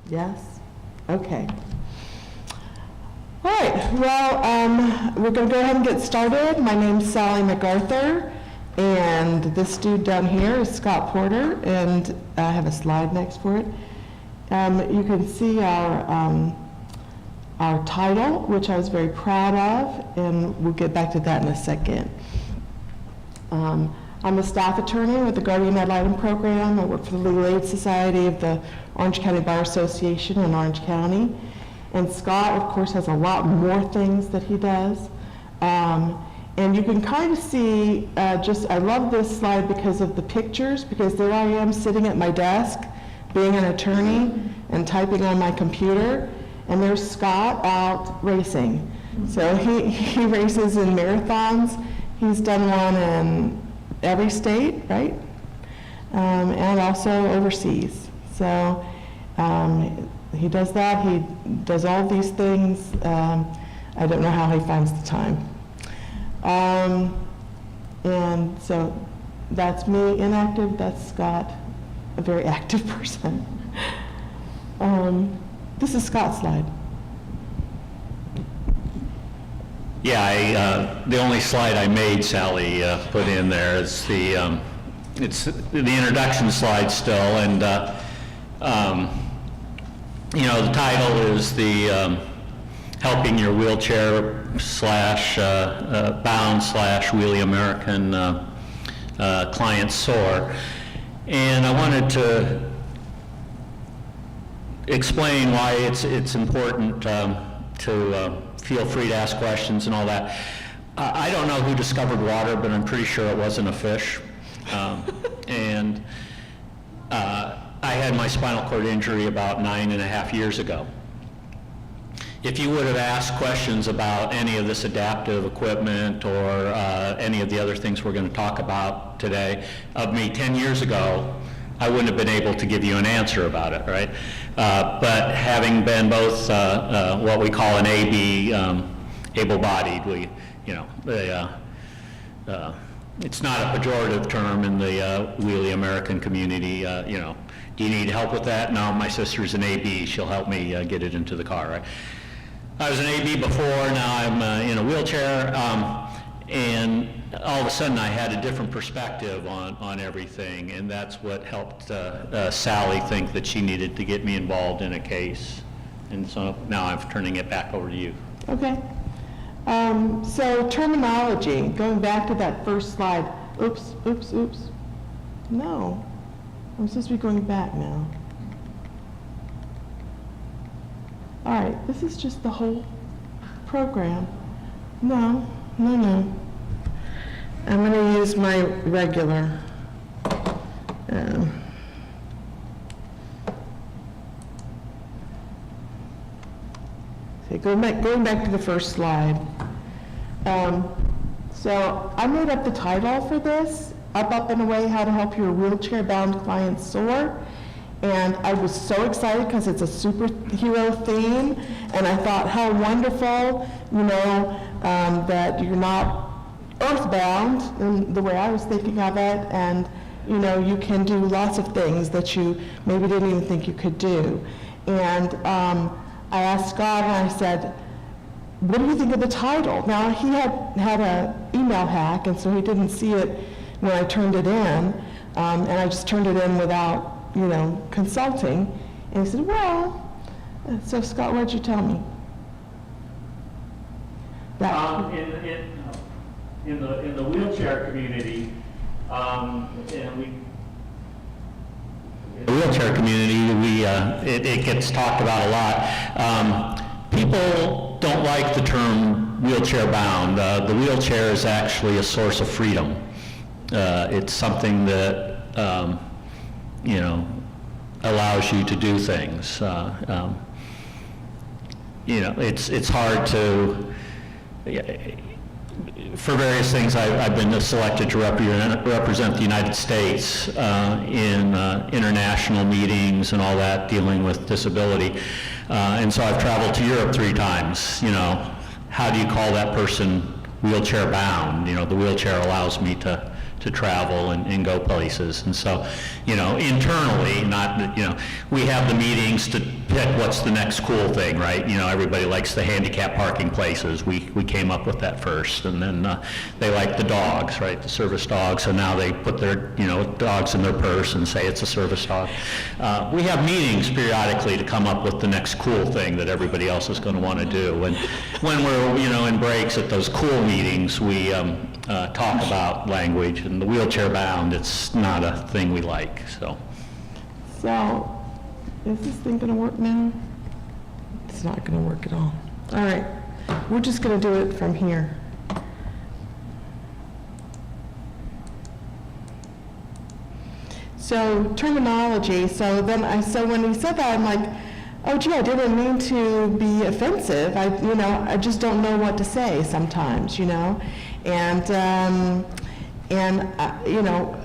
Yes? Okay. All right, well, we're going to go ahead and get started. My name's Sally MacArthur, and this dude down here is Scott Porter, and I have a slide next for it. You can see our title, which I was very proud of, and we'll get back to that in a second. I'm a staff attorney with the Guardian Ad Litem program. I work for the Legal Aid Society of the Orange County Bar Association in Orange County. And Scott, of course, has a lot more things that he does. And you can kind of see, I love this slide because of the pictures, because there I am sitting at my desk, being an attorney and typing on my computer, and there's Scott out racing. So he races in marathons. He's done one in every state, right? And also overseas. So he does that. He does all these things. I don't know how he finds the time. And so that's me, inactive. That's Scott, a very active person. This is Scott's slide. Yeah, the only slide I made, Sally put in there is it's the introduction slide still, and you know, the title is the helping your wheelchair slash bound slash wheelie American client Soar, and I wanted to explain why it's important to feel free to ask questions and all that. I don't know who discovered water, but I'm pretty sure it wasn't a fish. And I had my spinal cord injury about 9.5 years ago. If you would have asked questions about any of this adaptive equipment or any of the other things we're going to talk about today of me 10 years ago, I wouldn't have been able to give you an answer about it, right? But having been both what we call an AB, able-bodied, it's not a pejorative term in the wheelie American community. You know, do you need help with that? No, my sister's an AB. She'll help me get it into the car, right? I was an AB before. Now I'm in a wheelchair. And all of a sudden I had a different perspective on everything, and that's what helped Sally think that she needed to get me involved in a case. And so now I'm turning it back over to you. Okay. So terminology, going back to that first slide. Oops. No, I'm supposed to be going back now. All right, this is just the whole program. No. I'm going to use my regular. Going back to the first slide. So I made up the title for this, Up and Away, How to Help Your Wheelchair-Bound Clients Soar. And I was so excited because it's a superhero theme, and I thought how wonderful, that you're not earthbound in the way I was thinking of it, and you can do lots of things that you maybe didn't even think you could do. And I asked Scott, and I said, what do you think of the title? Now, he had an email hack, and so he didn't see it when I turned it in, and I just turned it in without consulting. And he said, well, so Scott, what'd you tell me? In the wheelchair community, it gets talked about a lot. People don't like the term wheelchair bound. The wheelchair is actually a source of freedom. It's something that allows you to do things. It's hard to. For various things, I've been selected to represent the United States in international meetings and all that dealing with disability. And so I've traveled to Europe 3 times. How do you call that person wheelchair bound? The wheelchair allows me to to travel and go places. And so, you know, internally, not, you know, we have the meetings to pick what's the next cool thing, right? You know, everybody likes the handicap parking places. We came up with that first, and then they like the dogs, right? The service dogs, so now they put their, you know, dogs in their purse and say it's a service dog. We have meetings periodically to come up with the next cool thing that everybody else is going to want to do. And when we're, you know, in breaks at those cool meetings, we talk about language, and the wheelchair bound, it's not a thing we like, so. So, is this thing going to work now? It's not going to work at all. All right, we're just going to do it from here. So, terminology. So when he said that, I'm like, oh, gee, I didn't mean to be offensive. I just don't know what to say sometimes, you know, and you know,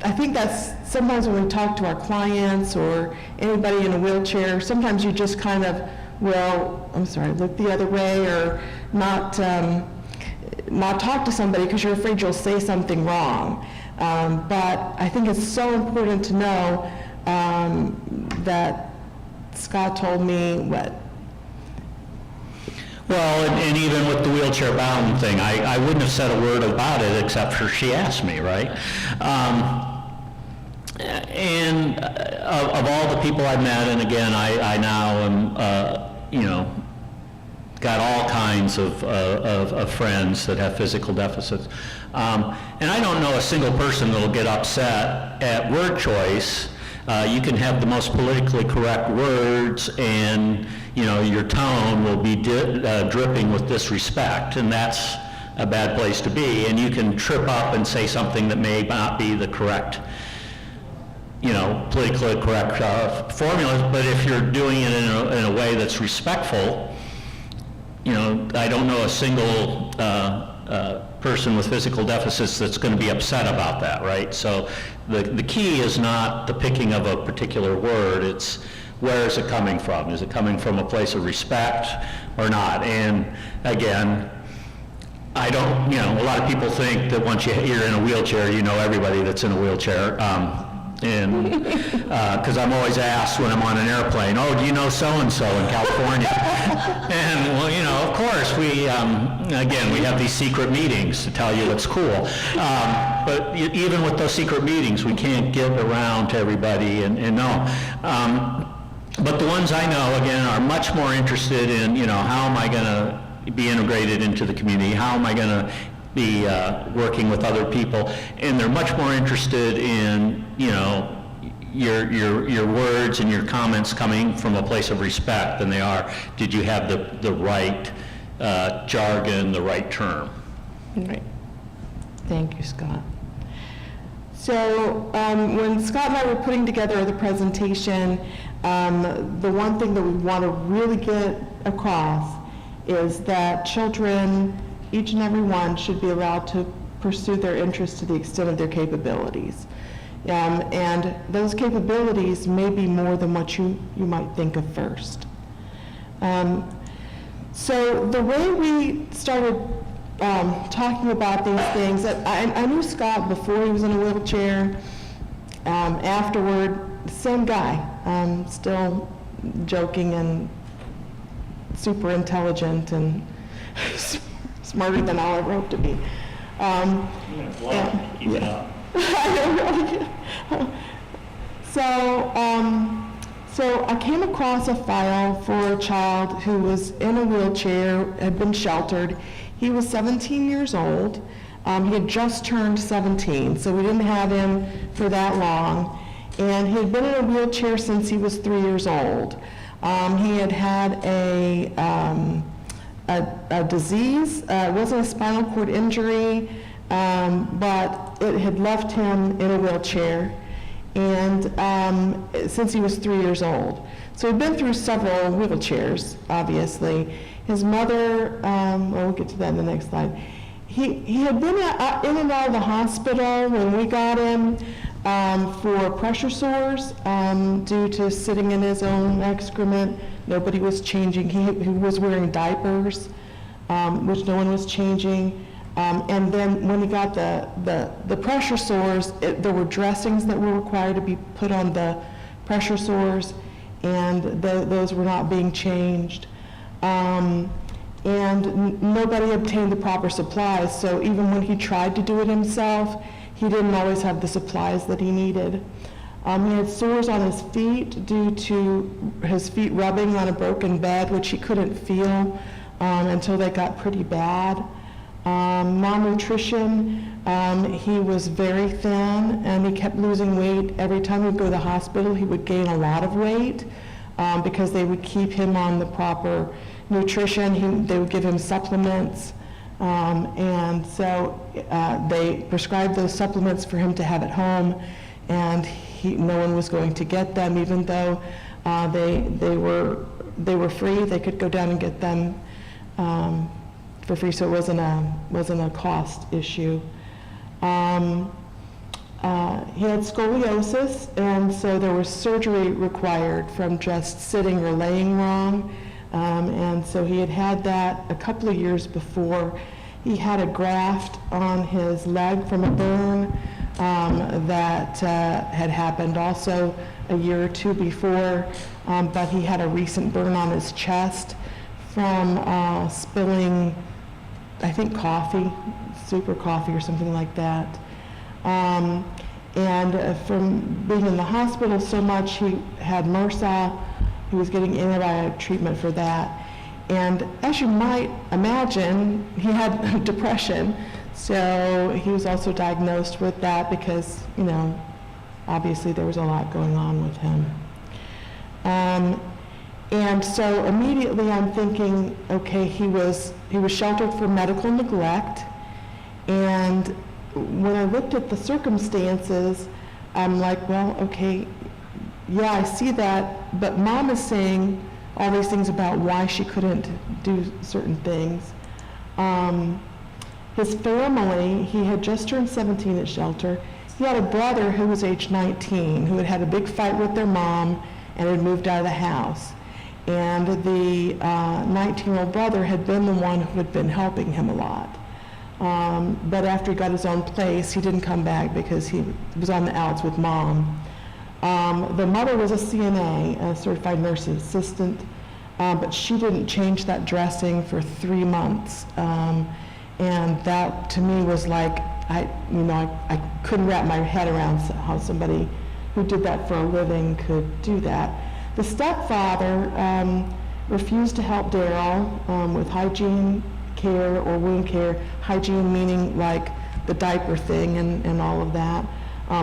I think that's sometimes when we talk to our clients or anybody in a wheelchair, sometimes you just kind of, well, I'm sorry, look the other way, or not talk to somebody because you're afraid you'll say something wrong. But I think it's so important to know that Scott told me what. Well, and even with the wheelchair bound thing, I wouldn't have said a word about it except for she asked me, right? And of all the people I've met, and again, I now am, you know, got all kinds of friends that have physical deficits. And I don't know a single person that'll get upset at word choice. You can have the most politically correct words, and you know your tone will be dripping with disrespect, and that's a bad place to be. And you can trip up and say something that may not be the correct, you know, politically correct formulas. But if you're doing it in a way that's respectful, you know, I don't know a single person with physical deficits that's going to be upset about that, right? So the key is not the picking of a particular word, it's where is it coming from? Is it coming from a place of respect or not? And again, I don't, you know, a lot of people think that once you're in a wheelchair, you know everybody that's in a wheelchair. And because I'm always asked when I'm on an airplane, oh, do you know so-and-so in California? And, well, you know, of course, we, again, we have these secret meetings to tell you what's cool. But even with those secret meetings, we can't get around to everybody and know. But the ones I know, again, are much more interested in, you know, how am I going to be integrated into the community? How am I going to be working with other people? And they're much more interested in, you know, your words and your comments coming from a place of respect than they are, did you have the right jargon, the right term? Right. Thank you, Scott. So when Scott and I were putting together the presentation, the one thing that we want to really get across is that children, each and every one, should be allowed to pursue their interests to the extent of their capabilities. And those capabilities may be more than what you might think of first. So the way we started talking about these things, I knew Scott before he was in a wheelchair. Afterward, same guy, still joking and super intelligent and smarter than I'll ever hope to be. So I came across a file for a child who was in a wheelchair, had been sheltered. He was 17 years old. He had just turned 17, so we didn't have him for that long. And he had been in a wheelchair since he was 3 years old. He had had a disease. It wasn't a spinal cord injury, but it had left him in a wheelchair, and since he was 3 years old. So he'd been through several wheelchairs, obviously. His mother, we'll get to that in the next slide. He had been in and out of the hospital when we got him for pressure sores due to sitting in his own excrement. Nobody was changing. He was wearing diapers, which no one was changing. And then when he got the pressure sores, there were dressings that were required to be put on the pressure sores, and those were not being changed. And nobody obtained the proper supplies, so even when he tried to do it himself, he didn't always have the supplies that he needed. He had sores on his feet due to his feet rubbing on a broken bed, which he couldn't feel until they got pretty bad. Malnutrition, he was very thin, and he kept losing weight. Every time he'd go to the hospital, he would gain a lot of weight because they would keep him on the proper nutrition. They would give him supplements, and so they prescribed those supplements for him to have at home, and no one was going to get them, even though they were free. They could go down and get them for free, so it wasn't a cost issue. He had scoliosis, and so there was surgery required from just sitting or laying wrong. And so he had that a couple of years before. He had a graft on his leg from a burn that had happened also a year or two before, but he had a recent burn on his chest from spilling, I think, coffee, super coffee or something like that. And from being in the hospital so much, he had MRSA. He was getting antibiotic treatment for that. And as you might imagine, he had depression. So he was also diagnosed with that because, obviously there was a lot going on with him. And so immediately I'm thinking, okay, he was sheltered for medical neglect. And when I looked at the circumstances, I'm like, well, okay, yeah, I see that, but Mom is saying all these things about why she couldn't do certain things. His family, he had just turned 17 at shelter. He had a brother who was age 19 who had had a big fight with their mom and had moved out of the house. And the 19-year-old brother had been the one who had been helping him a lot. But after he got his own place, he didn't come back because he was on the outs with Mom. The mother was a CNA, a certified nurse assistant, but she didn't change that dressing for 3 months. And that to me was like, I couldn't wrap my head around how somebody who did that for a living could do that. The stepfather refused to help Daryl with hygiene care or wound care, hygiene meaning like the diaper thing and all of that.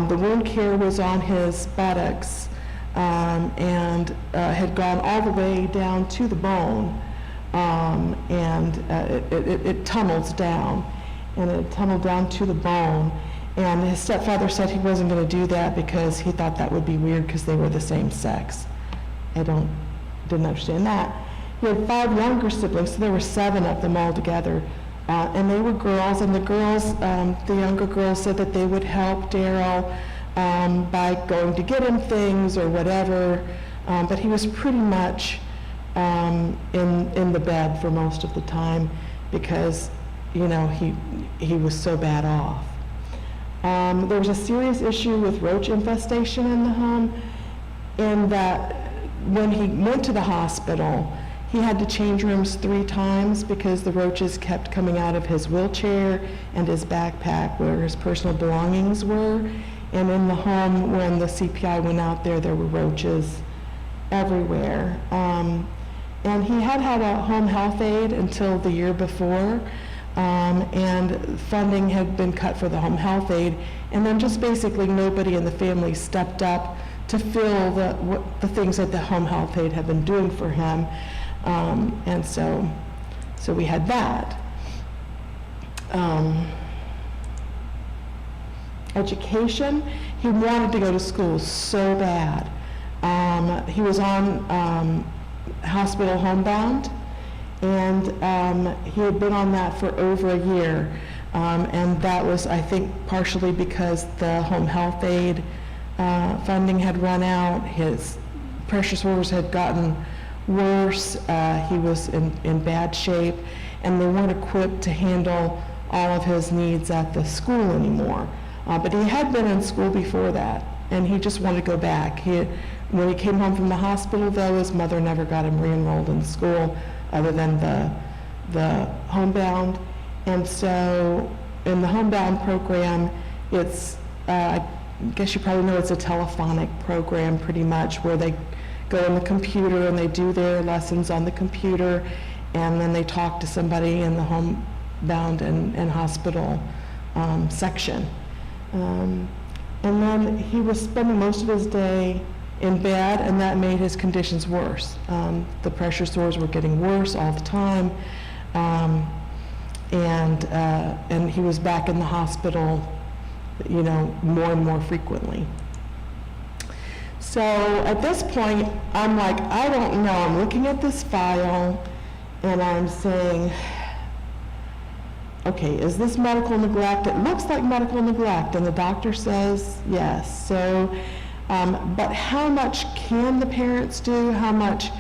The wound care was on his buttocks and had gone all the way down to the bone, and it tunnels down, and it tunneled down to the bone. And his stepfather said he wasn't going to do that because he thought that would be weird because they were the same sex. I didn't understand that. He had 5 younger siblings, so there were 7 of them all together. And they were girls, and the girls, the younger girls said that they would help Daryl by going to get him things or whatever, but he was pretty much in the bed for most of the time because, he was so bad off. There was a serious issue with roach infestation in the home, in that when he went to the hospital, he had to change rooms 3 times because the roaches kept coming out of his wheelchair and his backpack where his personal belongings were. And in the home, when the CPI went out there were roaches everywhere. And he had a home health aide until the year before, and funding had been cut for the home health aide. And then just basically nobody in the family stepped up to fill the things that the home health aide had been doing for him. And so we had that. Education, he wanted to go to school so bad. He was on hospital homebound, and he had been on that for over a year. And that was, I think, partially because the home health aide funding had run out. His pressure sores had gotten worse. He was in bad shape, and they weren't equipped to handle all of his needs at the school anymore. But he had been in school before that, and he just wanted to go back. When he came home from the hospital, though, his mother never got him re-enrolled in school other than the homebound. And so in the homebound program, it's, I guess you probably know, it's a telephonic program pretty much, where they go on the computer and they do their lessons on the computer, and then they talk to somebody in the homebound and hospital section. And then he was spending most of his day in bed, and that made his conditions worse. The pressure sores were getting worse all the time, and he was back in the hospital, you know, more and more frequently. So at this point, I'm like, I don't know. I'm looking at this file, and I'm saying, okay, is this medical neglect? It looks like medical neglect, and the doctor says yes. So, but how much can the parents do? How much,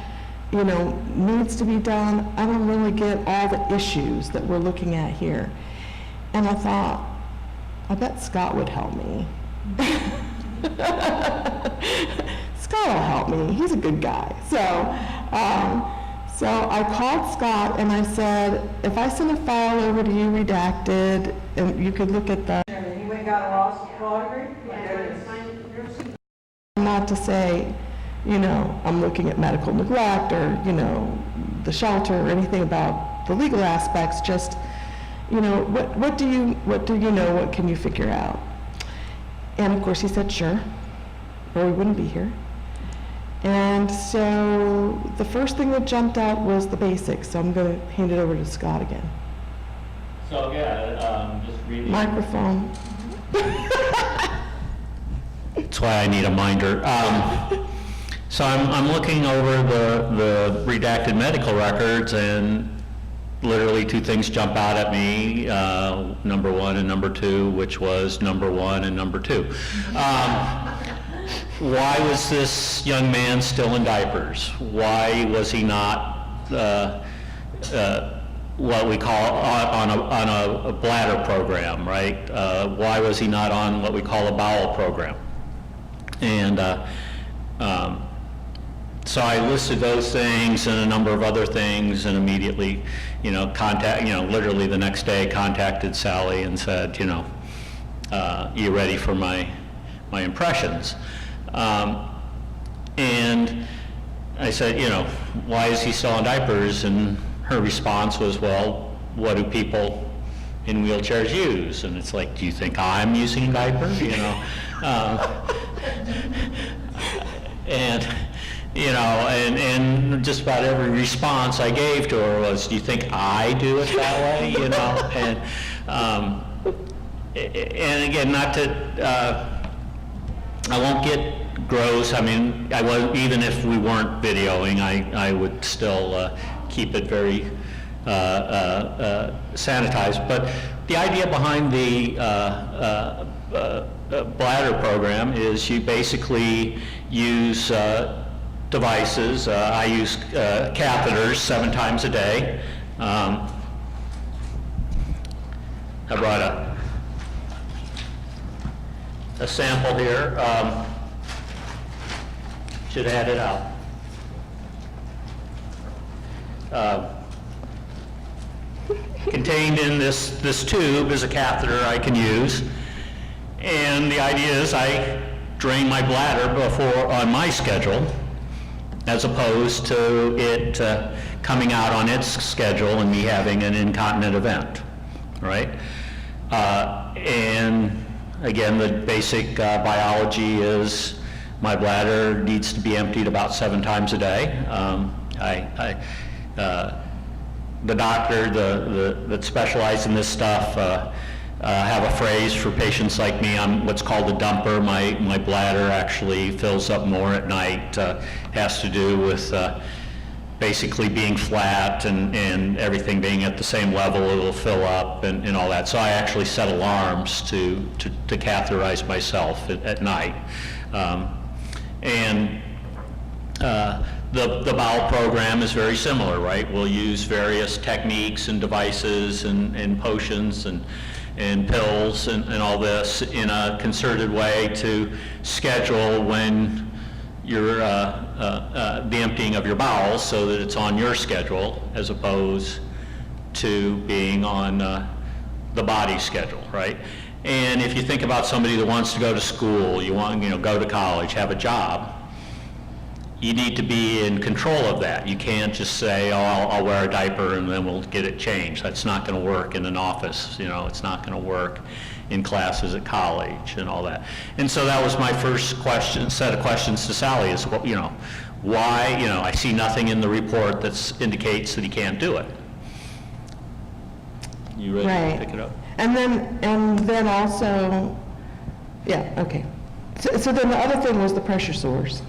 you know, needs to be done? I don't really get all the issues that we're looking at here. And I thought, I bet Scott would help me. Scott will help me. He's a good guy. So I called Scott and I said, if I send a file over to you redacted, and you could look at the... You went and got a law degree? Not to say, you know, I'm looking at medical neglect or, you know, the shelter or anything about the legal aspects, just, you know, what do you know, what can you figure out? And of course he said, sure, or we wouldn't be here. And so the first thing that jumped out was the basics, so I'm going to hand it over to Scott again. So, yeah, just reading. Microphone. That's why I need a minder. So I'm looking over the redacted medical records, and literally two things jump out at me, number one and number two, which was number one and number two. Why was this young man still in diapers? Why was he not what we call on a bladder program, right? Why was he not on what we call a bowel program? And so I listed those things and a number of other things, and immediately, you know, literally the next day contacted Sally and said, you know, you ready for my impressions? And I said, you know, why is he still in diapers? And her response was, well, what do people in wheelchairs use? And it's like, do you think I'm using a diaper? You know, and you know, and just about every response I gave to her was, do you think I do it that way? You know, and again, not to, I won't get gross. I mean, I was, even if we weren't videoing, I would still keep it very sanitized. But the idea behind the bladder program is you basically use devices. I use catheters 7 times a day. I brought a sample here. Should add it out. Contained in this tube is a catheter I can use, and the idea is I drain my bladder before on my schedule, as opposed to it coming out on its schedule and me having an incontinent event, right? And again, the basic biology is my bladder needs to be emptied about 7 times a day. The doctor that specializes in this stuff have a phrase for patients like me. I'm what's called a dumper. My bladder actually fills up more at night. Has to do with basically being flat and everything being at the same level. It'll fill up and all that. So I actually set alarms to catheterize myself at night. And The bowel program is very similar, right? We'll use various techniques and devices and potions and pills and all this in a concerted way to schedule when you're the emptying of your bowels so that it's on your schedule as opposed to being on the body schedule, right? And if you think about somebody that wants to go to school, go to college, have a job, you need to be in control of that. You can't just say, oh, I'll wear a diaper and then we'll get it changed. That's not going to work in an office. It's not going to work in classes at college and all that. And so that was my first set of questions to Sally is, why, I see nothing in the report that indicates that he can't do it. You ready Right. to pick it up? And then also, yeah, okay. So then the other thing was the pressure sores.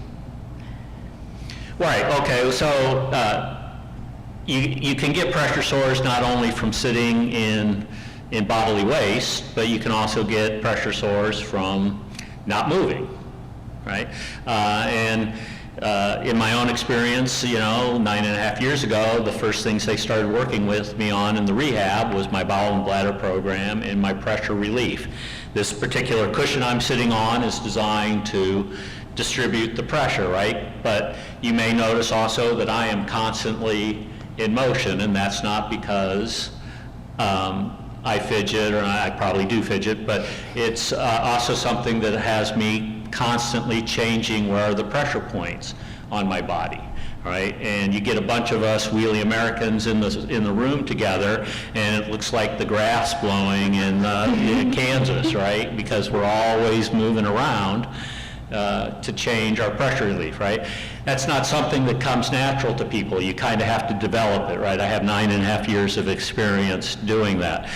Right, okay, so you can get pressure sores not only from sitting in bodily waste, but you can also get pressure sores from not moving, right? And in my own experience, 9.5 years ago, the first things they started working with me on in the rehab was my bowel and bladder program and my pressure relief. This particular cushion I'm sitting on is designed to distribute the pressure, right? But you may notice also that I am constantly in motion, and that's not because I fidget, or I probably do fidget, but it's also something that has me constantly changing where are the pressure points on my body, right? And you get a bunch of us wheelie Americans in the room together, and it looks like the grass blowing in Kansas, right? Because we're always moving around to change our pressure relief, right? That's not something that comes natural to people. You kind of have to develop it, right? I have 9.5 years of experience doing that.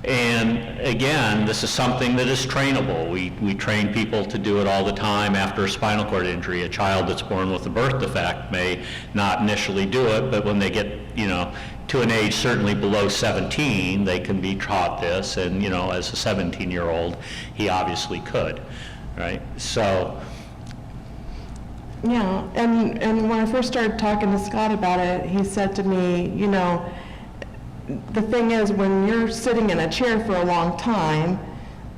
And again, this is something that is trainable. We train people to do it all the time after a spinal cord injury. A child that's born with a birth defect may not initially do it, but when they get, to an age certainly below 17, they can be taught this, and, as a 17-year-old, he obviously could. Right, so. Yeah, and when I first started talking to Scott about it, he said to me, the thing is, when you're sitting in a chair for a long time,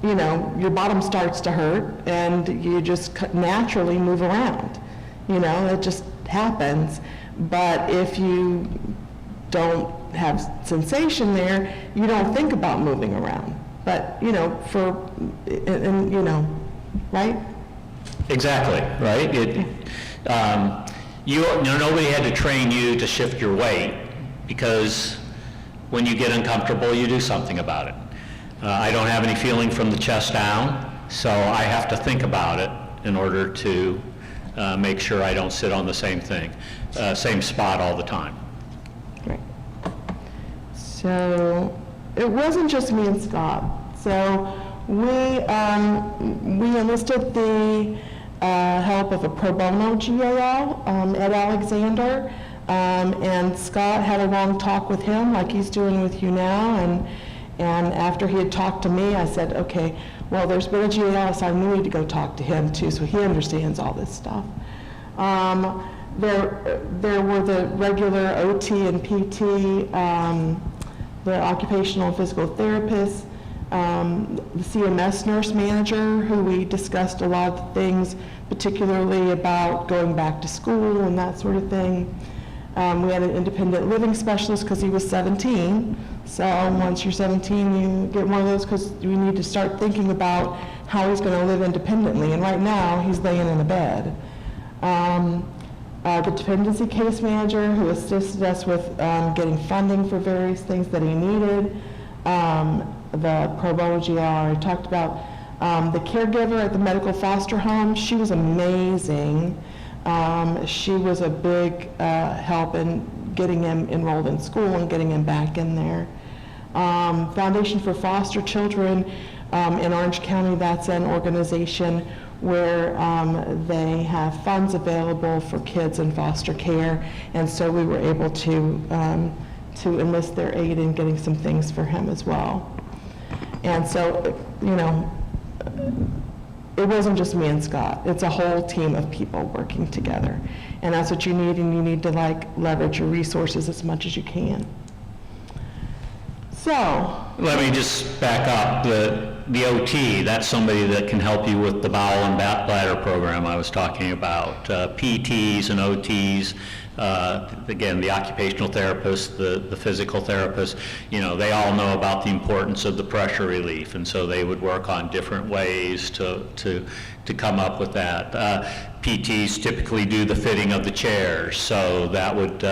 your bottom starts to hurt, and you just naturally move around. It just happens. But if you don't have sensation there, you don't think about moving around. But, right? Exactly, right? Nobody had to train you to shift your weight, because when you get uncomfortable, you do something about it. I don't have any feeling from the chest down, so I have to think about it in order to make sure I don't sit on the same spot all the time. Right. So it wasn't just me and Scott. So we enlisted the help of a pro bono GAL, Ed Alexander, and Scott had a long talk with him like he's doing with you now, and after he had talked to me, I said, okay, well, there's been a GAL, so I need to go talk to him too, so he understands all this stuff. There were the regular OT and PT, the occupational and physical therapists, the CMS nurse manager, who we discussed a lot of things, particularly about going back to school and that sort of thing. We had an independent living specialist because he was 17. So once you're 17, you get one of those because you need to start thinking about how he's going to live independently. And right now, he's laying in a bed. The dependency case manager, who assisted us with getting funding for various things that he needed. The pro bono GR I talked about. The caregiver at the medical foster home, she was amazing. She was a big help in getting him enrolled in school and getting him back in there. Foundation for Foster Children in Orange County, that's an organization where they have funds available for kids in foster care, and so we were able to enlist their aid in getting some things for him as well. And so, it wasn't just me and Scott. It's a whole team of people working together. And that's what you need, and you need to leverage your resources as much as you can. So, Let me just back up. The OT, that's somebody that can help you with the bowel and bladder program I was talking about. PTs and OTs, again, the occupational therapist, the physical therapist, they all know about the importance of the pressure relief, and so they would work on different ways to come up with that. PTs typically do the fitting of the chairs, so that would,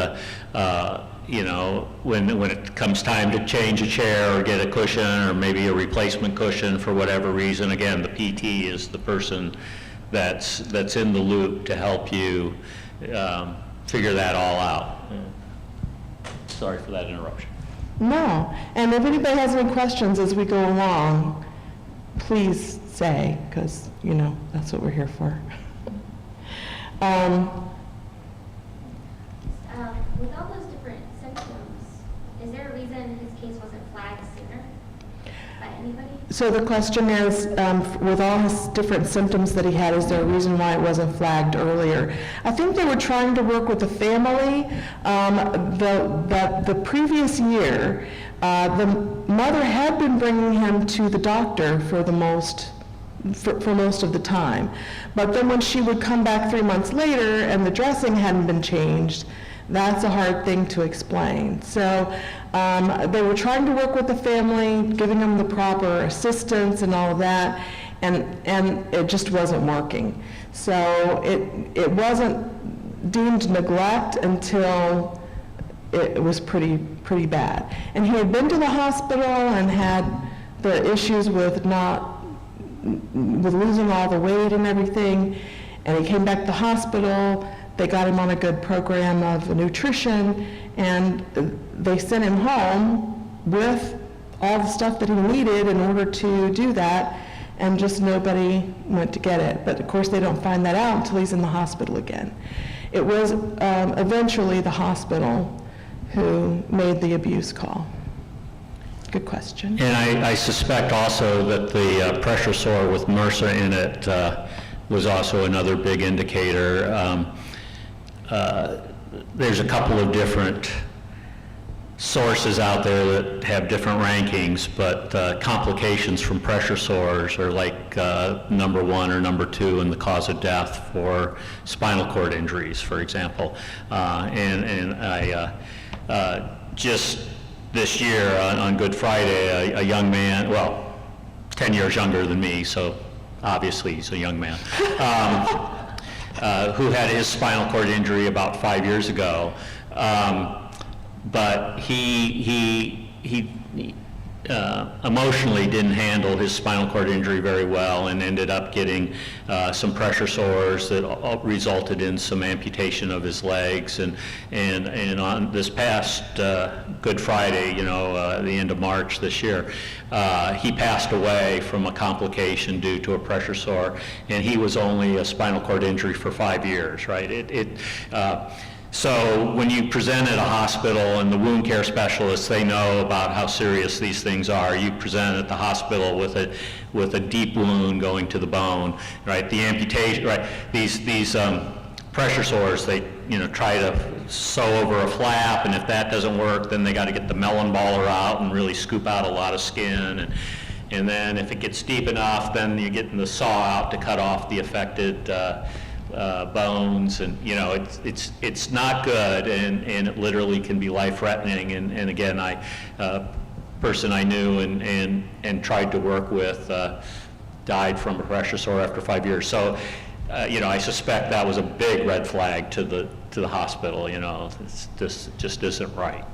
when it comes time to change a chair or get a cushion or maybe a replacement cushion for whatever reason, again, the PT is the person that's in the loop to help you figure that all out. Sorry for that interruption. no. And if anybody has any questions as we go along, please say, because, that's what we're here for. With all those different symptoms, is there a reason his case wasn't flagged sooner by anybody? So the question is, with all his different symptoms that he had, is there a reason why it wasn't flagged earlier? I think they were trying to work with the family. The previous year, the mother had been bringing him to the doctor for most of the time. But then when she would come back 3 months later and the dressing hadn't been changed, that's a hard thing to explain. So they were trying to work with the family, giving them the proper assistance and all of that, and it just wasn't working. So it wasn't deemed neglect until it was pretty bad. And he had been to the hospital and had the issues with losing all the weight and everything, and he came back to the hospital. They got him on a good program of nutrition, and they sent him home with all the stuff that he needed in order to do that, and just nobody went to get it. But of course, they don't find that out until he's in the hospital again. It was eventually the hospital who made the abuse call. Good question. And I suspect also that the pressure sore with MRSA in it was also another big indicator. There's a couple of different sources out there that have different rankings, but complications from pressure sores are like number 1 or number 2 in the cause of death for spinal cord injuries, for example. And I just this year on Good Friday, a young man, 10 years younger than me, so obviously he's a young man, who had his spinal cord injury about 5 years ago. But he emotionally didn't handle his spinal cord injury very well and ended up getting some pressure sores that resulted in some amputation of his legs. And on this past Good Friday, the end of March this year, he passed away from a complication due to a pressure sore, and he was only a spinal cord injury for 5 years, right? So when you present at a hospital and the wound care specialists, they know about how serious these things are. You present at the hospital with a deep wound going to the bone, right? The amputation, right? These pressure sores, they try to sew over a flap, and if that doesn't work, then they got to get the melon baller out and really scoop out a lot of skin. And then if it gets deep enough, then you get the saw out to cut off the affected bones, and it's not good, and it literally can be life-threatening. And again, person I knew and tried to work with died from a pressure sore after 5 years. So I suspect that was a big red flag to the hospital. This just isn't right.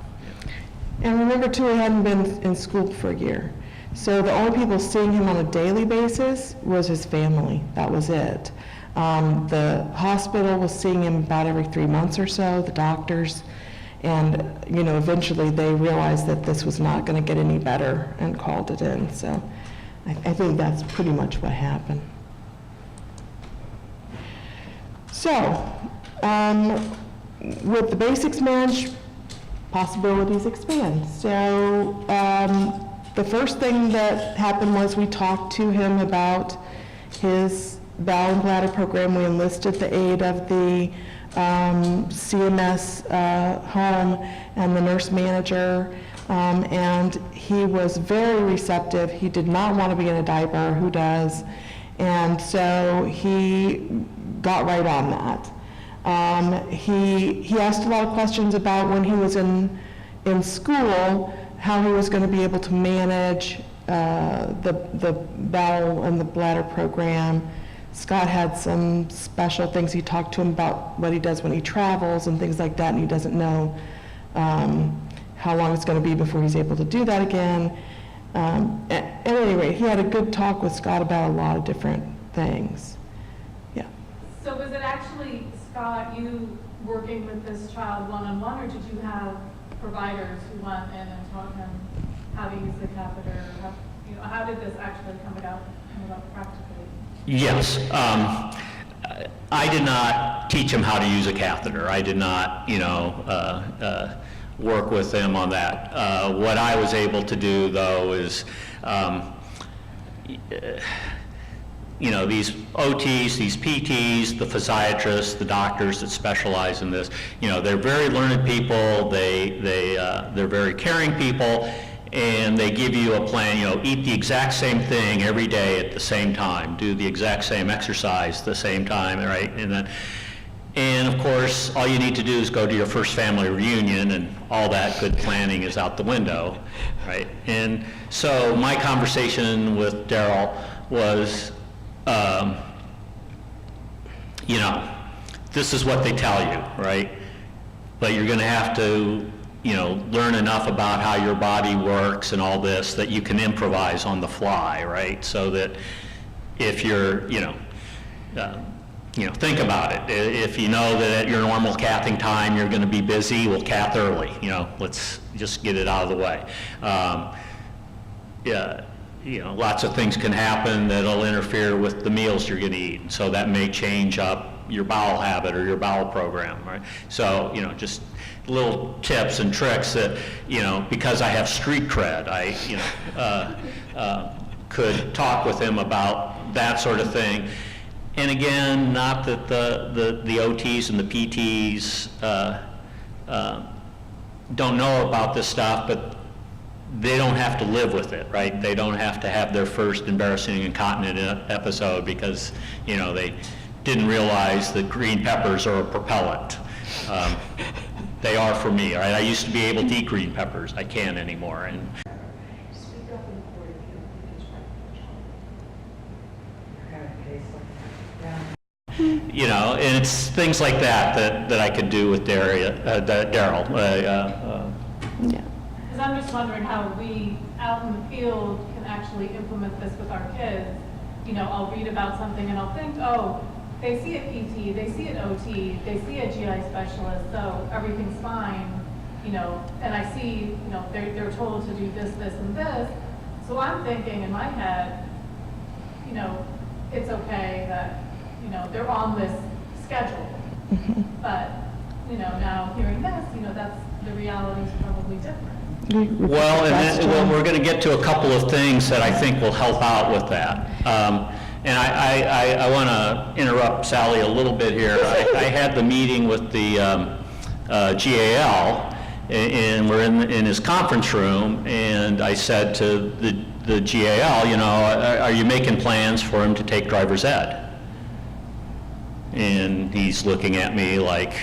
And remember too, he hadn't been in school for a year. So the only people seeing him on a daily basis was his family. That was it. The hospital was seeing him about every 3 months or so, the doctors, and eventually they realized that this was not going to get any better and called it in. So I think that's pretty much what happened. So with the basics managed, possibilities expand. So the first thing that happened was we talked to him about his bowel and bladder program. We enlisted the aid of the CMS home and the nurse manager, and he was very receptive. He did not want to be in a diaper. Who does? And so he got right on that. He asked a lot of questions about when he was in school, how he was going to be able to manage the bowel and the bladder program. Scott had some special things. He talked to him about what he does when he travels and things like that, and he doesn't know how long it's going to be before he's able to do that again. At any rate, he had a good talk with Scott about a lot of different things. Yeah. So was it actually, Scott, you working with this child one-on-one, or did you have providers who went in and taught him how to use the catheter? How did this actually come about practically? Yes. I did not teach him how to use a catheter. I did not, work with him on that. What I was able to do, though, is, these OTs, these PTs, the physiatrists, the doctors that specialize in this, they're very learned people. They're very caring people, and they give you a plan. Eat the exact same thing every day at the same time. Do the exact same exercise at the same time, right? And of course, all you need to do is go to your first family reunion, and all that good planning is out the window, right? And so my conversation with Daryl was, this is what they tell you, right? But you're going to have to, learn enough about how your body works and all this that you can improvise on the fly, right? So that if you're, think about it. If you know that at your normal cathing time you're going to be busy, well, cath early. Let's just get it out of the way. Lots of things can happen that'll interfere with the meals you're going to eat. So that may change up your bowel habit or your bowel program, right? So, just little tips and tricks that, because I have street cred, I, could talk with him about that sort of thing. And again, not that the OTs and the PTs don't know about this stuff, but they don't have to live with it, right? They don't have to have their first embarrassing incontinent episode because, they didn't realize that green peppers are a propellant. They are for me, right? I used to be able to eat green peppers. I can't anymore. And and it's things like that I could do with Daryl. Yeah. Because I'm just wondering how we, out in the field, can actually implement this with our kids. I'll read about something and I'll think, oh, they see a PT, they see an OT, they see a GI specialist, so everything's fine, and I see, they're told to do this, this, and this. So I'm thinking in my head, it's okay that, they're on this schedule. But, now hearing this, that's, the reality is probably different. Well, and we're going to get to a couple of things that I think will help out with that. And I want to interrupt Sally a little bit here. I had the meeting with the GAL, and we're in his conference room, and I said to the GAL, are you making plans for him to take driver's ed? And he's looking at me like,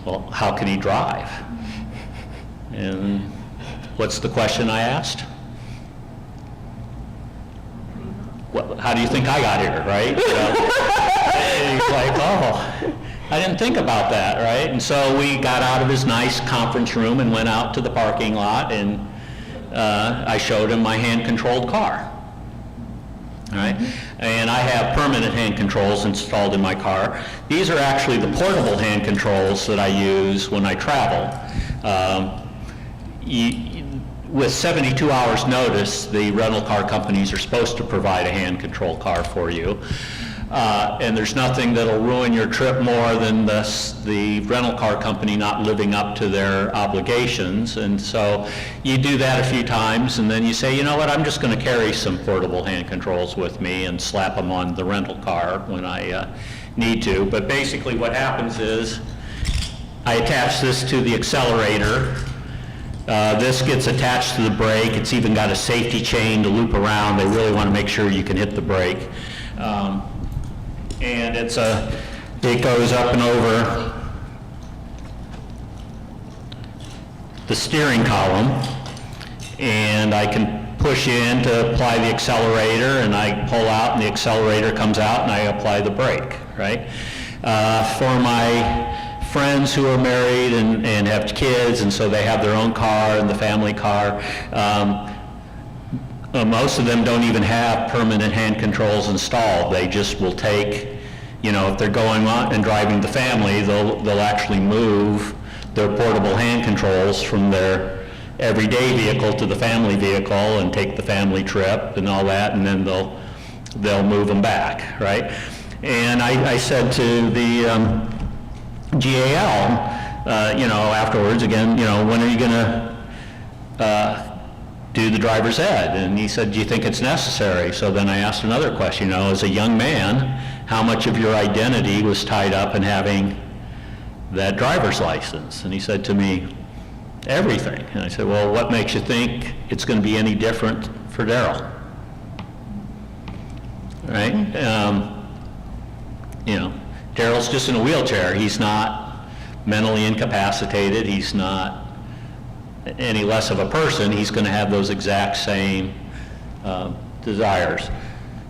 well, how can he drive? And what's the question I asked? Well, how do you think I got here, right? And he's like, oh, I didn't think about that, right? And so we got out of his nice conference room and went out to the parking lot, and I showed him my hand-controlled car. All right? And I have permanent hand controls installed in my car. These are actually the portable hand controls that I use when I travel. With 72 hours notice, the rental car companies are supposed to provide a hand control car for you. And there's nothing that'll ruin your trip more than the rental car company not living up to their obligations. And so you do that a few times, and then you say, you know what, I'm just going to carry some portable hand controls with me and slap them on the rental car when I need to. But basically what happens is I attach this to the accelerator. This gets attached to the brake. It's even got a safety chain to loop around. They really want to make sure you can hit the brake. And it goes up and over the steering column, and I can push in to apply the accelerator, and I pull out and the accelerator comes out and I apply the brake, right? For my friends who are married and have kids, and so they have their own car and the family car, most of them don't even have permanent hand controls installed. They just will take, if they're going on and driving the family, they'll actually move their portable hand controls from their everyday vehicle to the family vehicle and take the family trip and all that, and then they'll move them back, right? And I said to the GAL, afterwards, again, when are you gonna do the driver's ed? And he said, do you think it's necessary? So then I asked another question, as a young man, how much of your identity was tied up in having that driver's license? And he said to me, everything. And I said, well, what makes you think it's going to be any different for Daryl? Right? Daryl's just in a wheelchair. He's not mentally incapacitated. He's not any less of a person. He's going to have those exact same desires.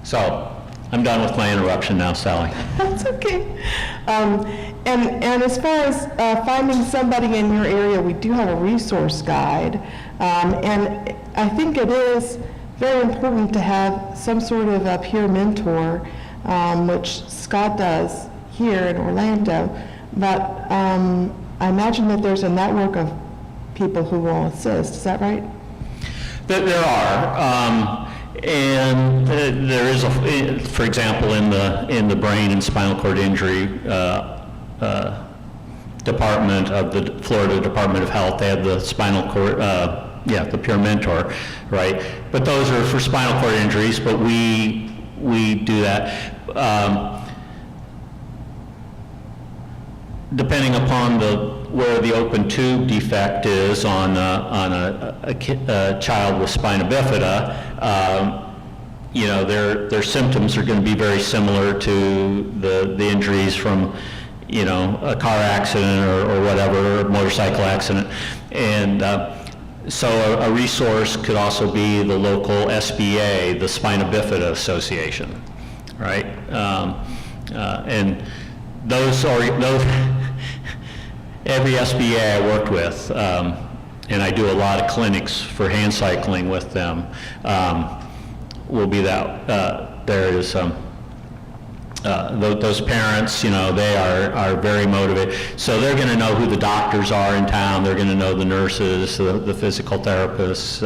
So I'm done with my interruption now, Sally. That's okay. And as far as finding somebody in your area, we do have a resource guide. And I think it is very important to have some sort of a peer mentor, which Scott does here in Orlando. But I imagine that there's a network of people who will assist. Is that right? There are. And there is, for example, in the brain and spinal cord injury department of the Florida Department of Health, they have the spinal cord, the peer mentor, right? But those are for spinal cord injuries, but we do that. Depending upon where the open tube defect is on a child with spina bifida, their symptoms are going to be very similar to the injuries from, a car accident or whatever, or motorcycle accident. And so a resource could also be the local SBA, the Spina Bifida Association, right? And those every SBA I worked with, and I do a lot of clinics for hand cycling with them, will be that there is those parents, they are very motivated. So they're going to know who the doctors are in town. They're going to know the nurses, the physical therapists,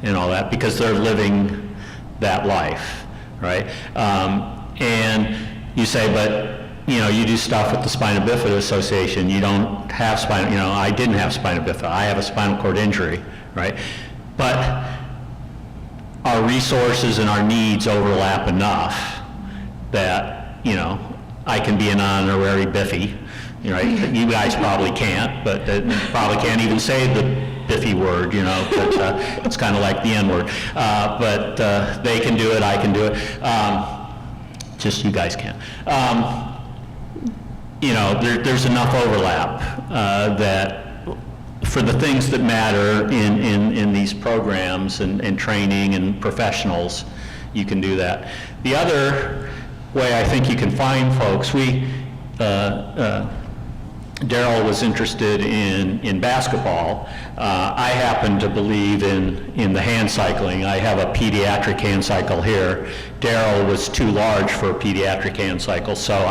and all that, because they're living that life, right? And you say, but you do stuff with the Spina Bifida Association. You don't have I didn't have spina bifida. I have a spinal cord injury, right? But our resources and our needs overlap enough that, I can be an honorary Biffy, right? You guys probably can't, but probably can't even say the Biffy word, but it's kind of like the N-word. But they can do it, I can do it. Just you guys can't. There's enough overlap that for the things that matter in these programs and training and professionals, you can do that. The other way I think you can find folks, Daryl was interested in basketball. I happen to believe in the hand cycling. I have a pediatric hand cycle here. Daryl was too large for a pediatric hand cycle, so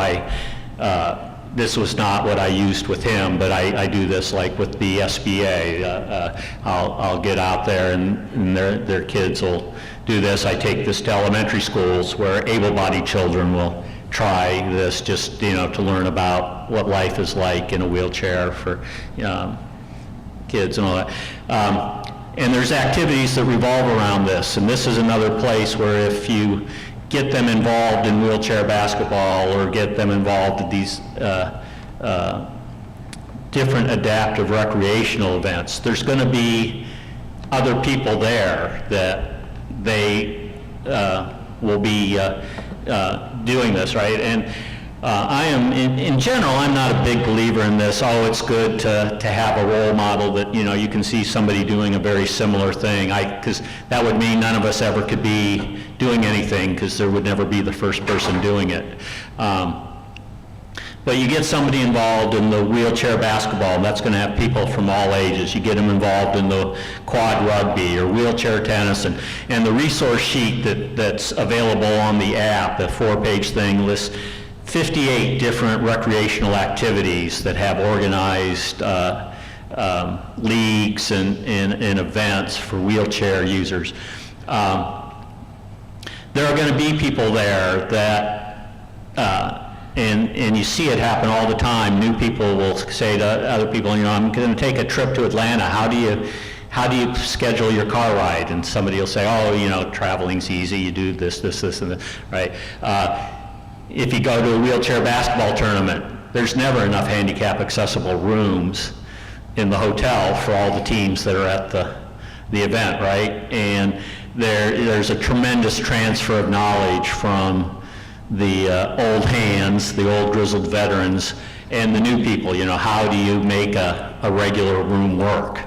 this was not what I used with him, but I do this like with the SBA. I'll get out there and their kids will do this. I take this to elementary schools where able-bodied children will try this, just, to learn about what life is like in a wheelchair for kids and all that. And there's activities that revolve around this, and this is another place where if you get them involved in wheelchair basketball or get them involved in these different adaptive recreational events, there's going to be other people there that they will be doing this, right? And I am, in general, I'm not a big believer in this. Oh, it's good to have a role model that, you can see somebody doing a very similar thing. Because that would mean none of us ever could be doing anything, because there would never be the first person doing it. But you get somebody involved in the wheelchair basketball, and that's going to have people from all ages. You get them involved in the quad rugby or wheelchair tennis, and the resource sheet that's available on the app, the 4-page thing, lists 58 different recreational activities that have organized leagues and events for wheelchair users. There are going to be people there that and you see it happen all the time. New people will say to other people, I'm going to take a trip to Atlanta. How do you schedule your car ride? And somebody will say, oh, traveling's easy. You do this, and that, right? If you go to a wheelchair basketball tournament, there's never enough handicap accessible rooms in the hotel for all the teams that are at the event, right? And there's a tremendous transfer of knowledge from the old hands, the old grizzled veterans, and the new people. How do you make a regular room work,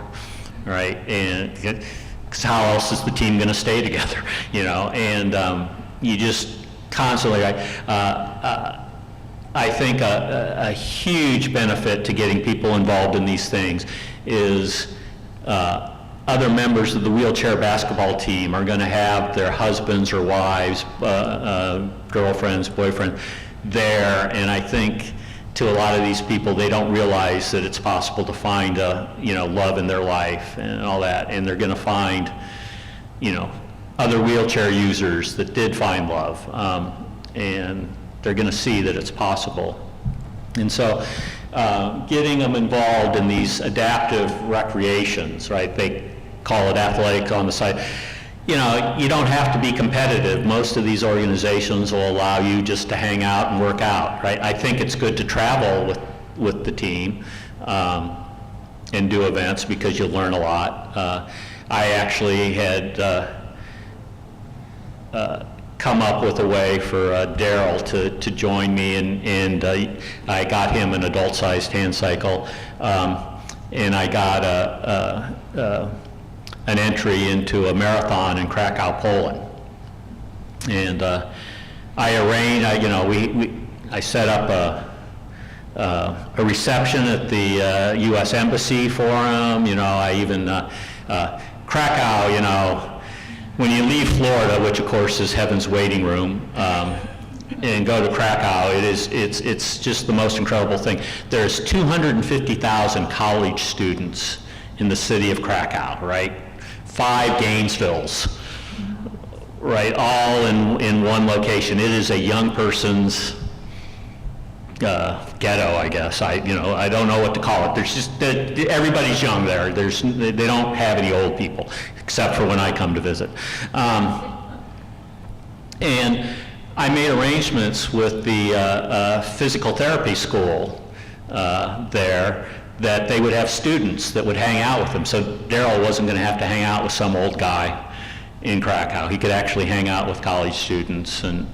right? And because how else is the team going to stay together, And you just constantly, right? I think a huge benefit to getting people involved in these things is other members of the wheelchair basketball team are going to have their husbands or wives, girlfriends, boyfriends there, and I think to a lot of these people, they don't realize that it's possible to find love in their life and all that, and they're going to find, other wheelchair users that did find love, and they're going to see that it's possible. And so getting them involved in these adaptive recreations, right? They call it athletic on the side. You don't have to be competitive. Most of these organizations will allow you just to hang out and work out, right? I think it's good to travel with the team and do events because you'll learn a lot. I actually had come up with a way for Daryl to join me, and I got him an adult-sized hand cycle, and I got an entry into a marathon in Krakow, Poland. And I arranged, I set up a reception at the U.S. Embassy for him. I even, Krakow, when you leave Florida, which of course is heaven's waiting room, and go to Krakow, it's just the most incredible thing. There's 250,000 college students in the city of Krakow, right? 5 Gainesvilles, right? All in one location. It is a young person's ghetto, I guess. I don't know what to call it. There's just everybody's young there. They don't have any old people, except for when I come to visit. And I made arrangements with the physical therapy school there that they would have students that would hang out with them. So Daryl wasn't going to have to hang out with some old guy in Krakow. He could actually hang out with college students and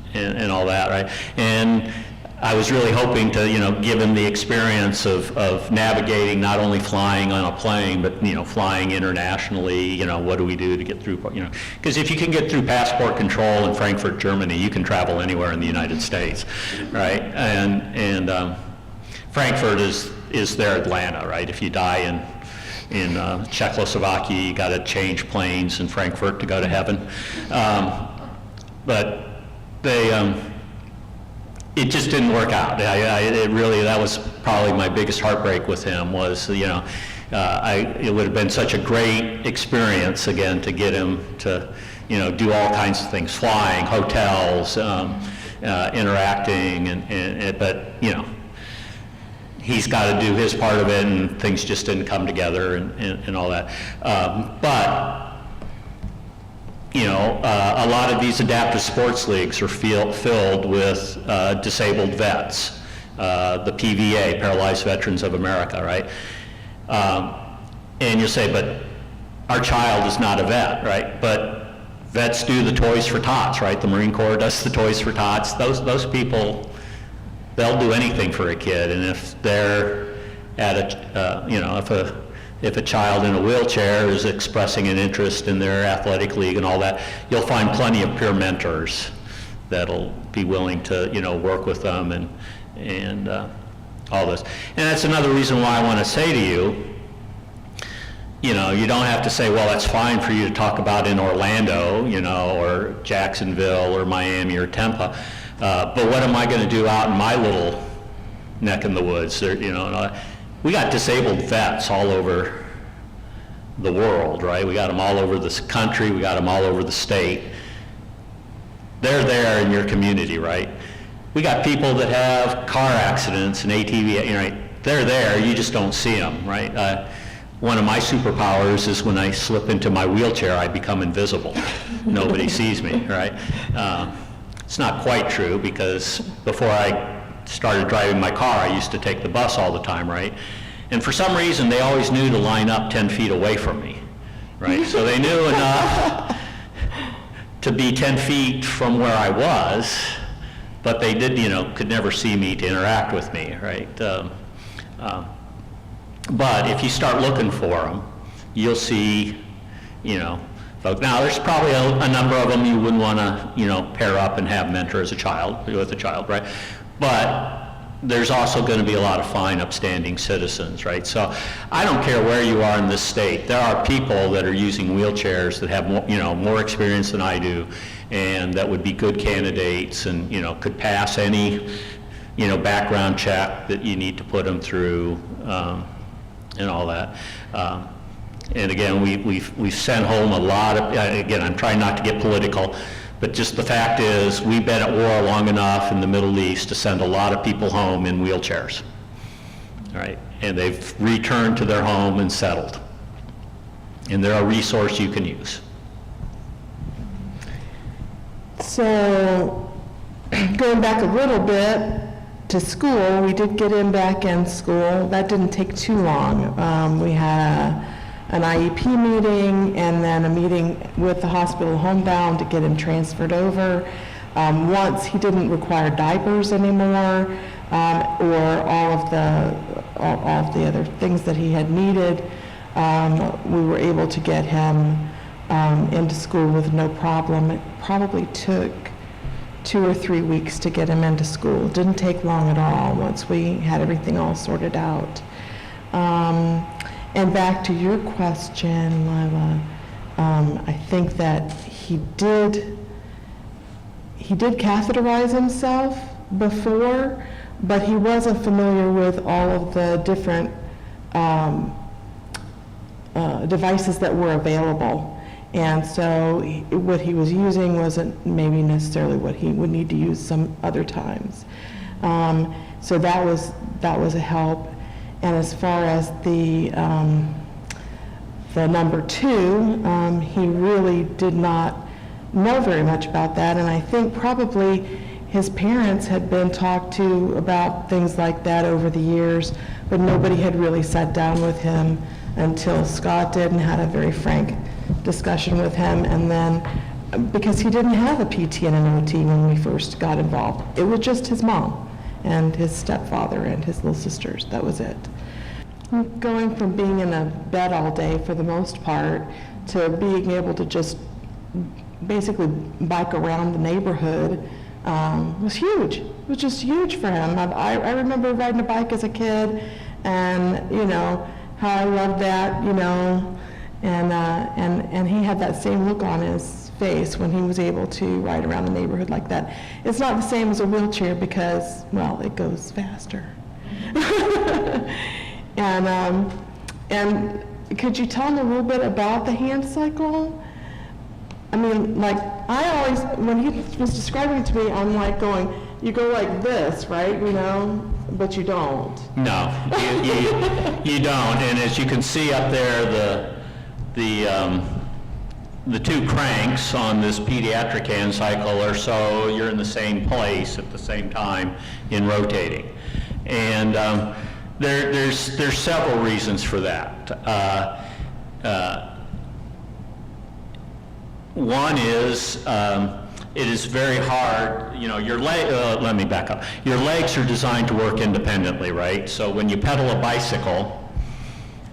all that, right? And I was really hoping to, give him the experience of navigating, not only flying on a plane, but, flying internationally. What do we do to get through, because if you can get through passport control in Frankfurt, Germany, you can travel anywhere in the United States, right? And Frankfurt is their Atlanta, right? If you die in Czechoslovakia, you got to change planes in Frankfurt to go to heaven. But it just didn't work out. That was probably my biggest heartbreak with him was, it would have been such a great experience again to get him to, do all kinds of things, flying, hotels, interacting, but, you know, he's got to do his part of it, and things just didn't come together and all that. But, you know, a lot of these adaptive sports leagues are filled with disabled vets, the PVA, Paralyzed Veterans of America, right? And you'll say, but our child is not a vet, right? But vets do the Toys for Tots, right? The Marine Corps does the Toys for Tots. Those people, they'll do anything for a kid, and if they're at a, you know, if a child in a wheelchair is expressing an interest in their athletic league and all that, you'll find plenty of peer mentors that'll be willing to, you know, work with them and all this. And that's another reason why I want to say to you, you know, you don't have to say, well, that's fine for you to talk about in Orlando, you know, or Jacksonville or Miami or Tampa. But what am I going to do out in my little neck in the woods? There, you know, we got disabled vets all over the world, right? We got them all over this country. We got them all over the state. They're there in your community, right? We got people that have car accidents and ATV, you know, right? They're there. You just don't see them, right? One of my superpowers is when I slip into my wheelchair, I become invisible. Nobody sees me, right? It's not quite true, because before I started driving my car, I used to take the bus all the time, right? And for some reason, they always knew to line up 10 feet away from me, right? So they knew enough to be 10 feet from where I was, but they did, you know, could never see me to interact with me, right? But if you start looking for them, you'll see, you know, folks. Now, there's probably a number of them you wouldn't want to, you know, pair up and have mentor as a child, with a child, right? But there's also going to be a lot of fine, upstanding citizens, right? So I don't care where you are in this state. There are people that are using wheelchairs that have more, you know, more experience than I do, and that would be good candidates, and, you know, could pass any, you know, background check that you need to put them through, and all that. And again, we've sent home a lot of, again, I'm trying not to get political, but just the fact is, we've been at war long enough in the Middle East to send a lot of people home in wheelchairs, all right? And they've returned to their home and settled. And they're a resource you can use. So, going back a little bit to school, we did get him back in school. That didn't take too long. We had an IEP meeting, and then a meeting with the hospital homebound to get him transferred over. Once he didn't require diapers anymore, or all of the other things that he had needed, we were able to get him into school with no problem. It probably took 2 or 3 weeks to get him into school. It didn't take long at all once we had everything all sorted out. And back to your question, Lila, I think that he did catheterize himself before, but he wasn't familiar with all of the different devices that were available. And so what he was using wasn't maybe necessarily what he would need to use some other times. So that was a help. And as far as the number 2, he really did not know very much about that. And I think probably his parents had been talked to about things like that over the years, but nobody had really sat down with him until Scott did and had a very frank discussion with him. And then, because he didn't have a PT and an OT when we first got involved, it was just his mom and his stepfather and his little sisters. That was it. Going from being in a bed all day for the most part to being able to just basically bike around the neighborhood was huge. It was just huge for him. I remember riding a bike as a kid, and you know how I loved that, you know, and he had that same look on his face when he was able to ride around the neighborhood like that. It's not the same as a wheelchair because, well, it goes faster. And could you tell me a little bit about the hand cycle? I mean, like, I always, when he was describing it to me, I'm like going, you go like this, right, you know, but you don't. No, you don't, and as you can see up there, the two cranks on this pediatric hand cycle are so you're in the same place at the same time in rotating. And there's several reasons for that. One is it is very hard, you know, let me back up. Your legs are designed to work independently, right? So when you pedal a bicycle,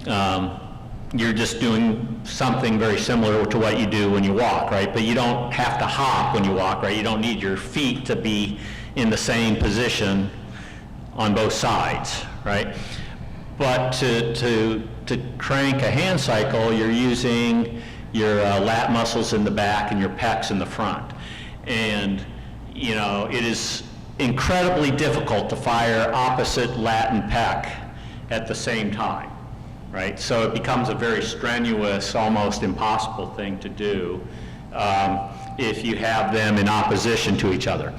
you're just doing something very similar to what you do when you walk, right? But you don't have to hop when you walk, right? You don't need your feet to be in the same position on both sides, right? But to crank a hand cycle, you're using your lat muscles in the back and your pecs in the front. And, you know, it is incredibly difficult to fire opposite lat and pec at the same time, right? So it becomes a very strenuous, almost impossible thing to do if you have them in opposition to each other.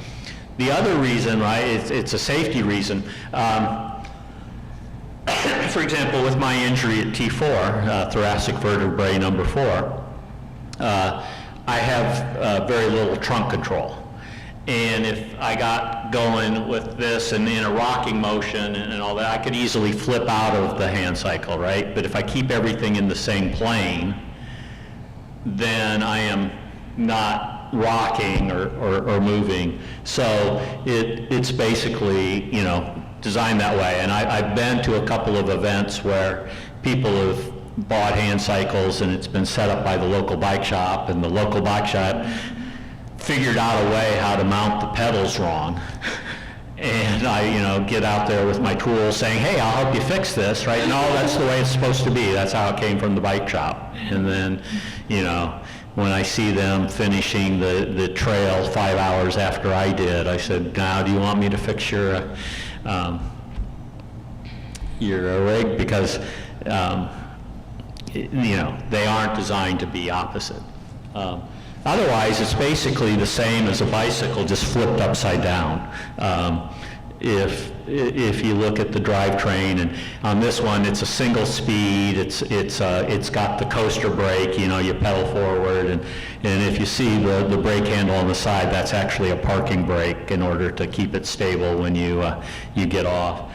The other reason, right, it's a safety reason. For example, with my injury at T4, thoracic vertebrae number 4, I have very little trunk control. And if I got going with this and in a rocking motion and all that, I could easily flip out of the hand cycle, right? But if I keep everything in the same plane, then I am not rocking or moving. So it's basically, you know, designed that way. And I've been to a couple of events where people have bought hand cycles and it's been set up by the local bike shop, and the local bike shop figured out a way how to mount the pedals wrong. And I, you know, get out there with my tools saying, hey, I'll help you fix this, right? No, that's the way it's supposed to be. That's how it came from the bike shop. And then, you know, when I see them finishing the trail 5 hours after I did, I said, now do you want me to fix your rig? Because, you know, they aren't designed to be opposite. Otherwise, it's basically the same as a bicycle, just flipped upside down. If you look at the drivetrain, and on this one, it's a single speed. It's got the coaster brake. You know, you pedal forward, and if you see the brake handle on the side, that's actually a parking brake in order to keep it stable when you get off.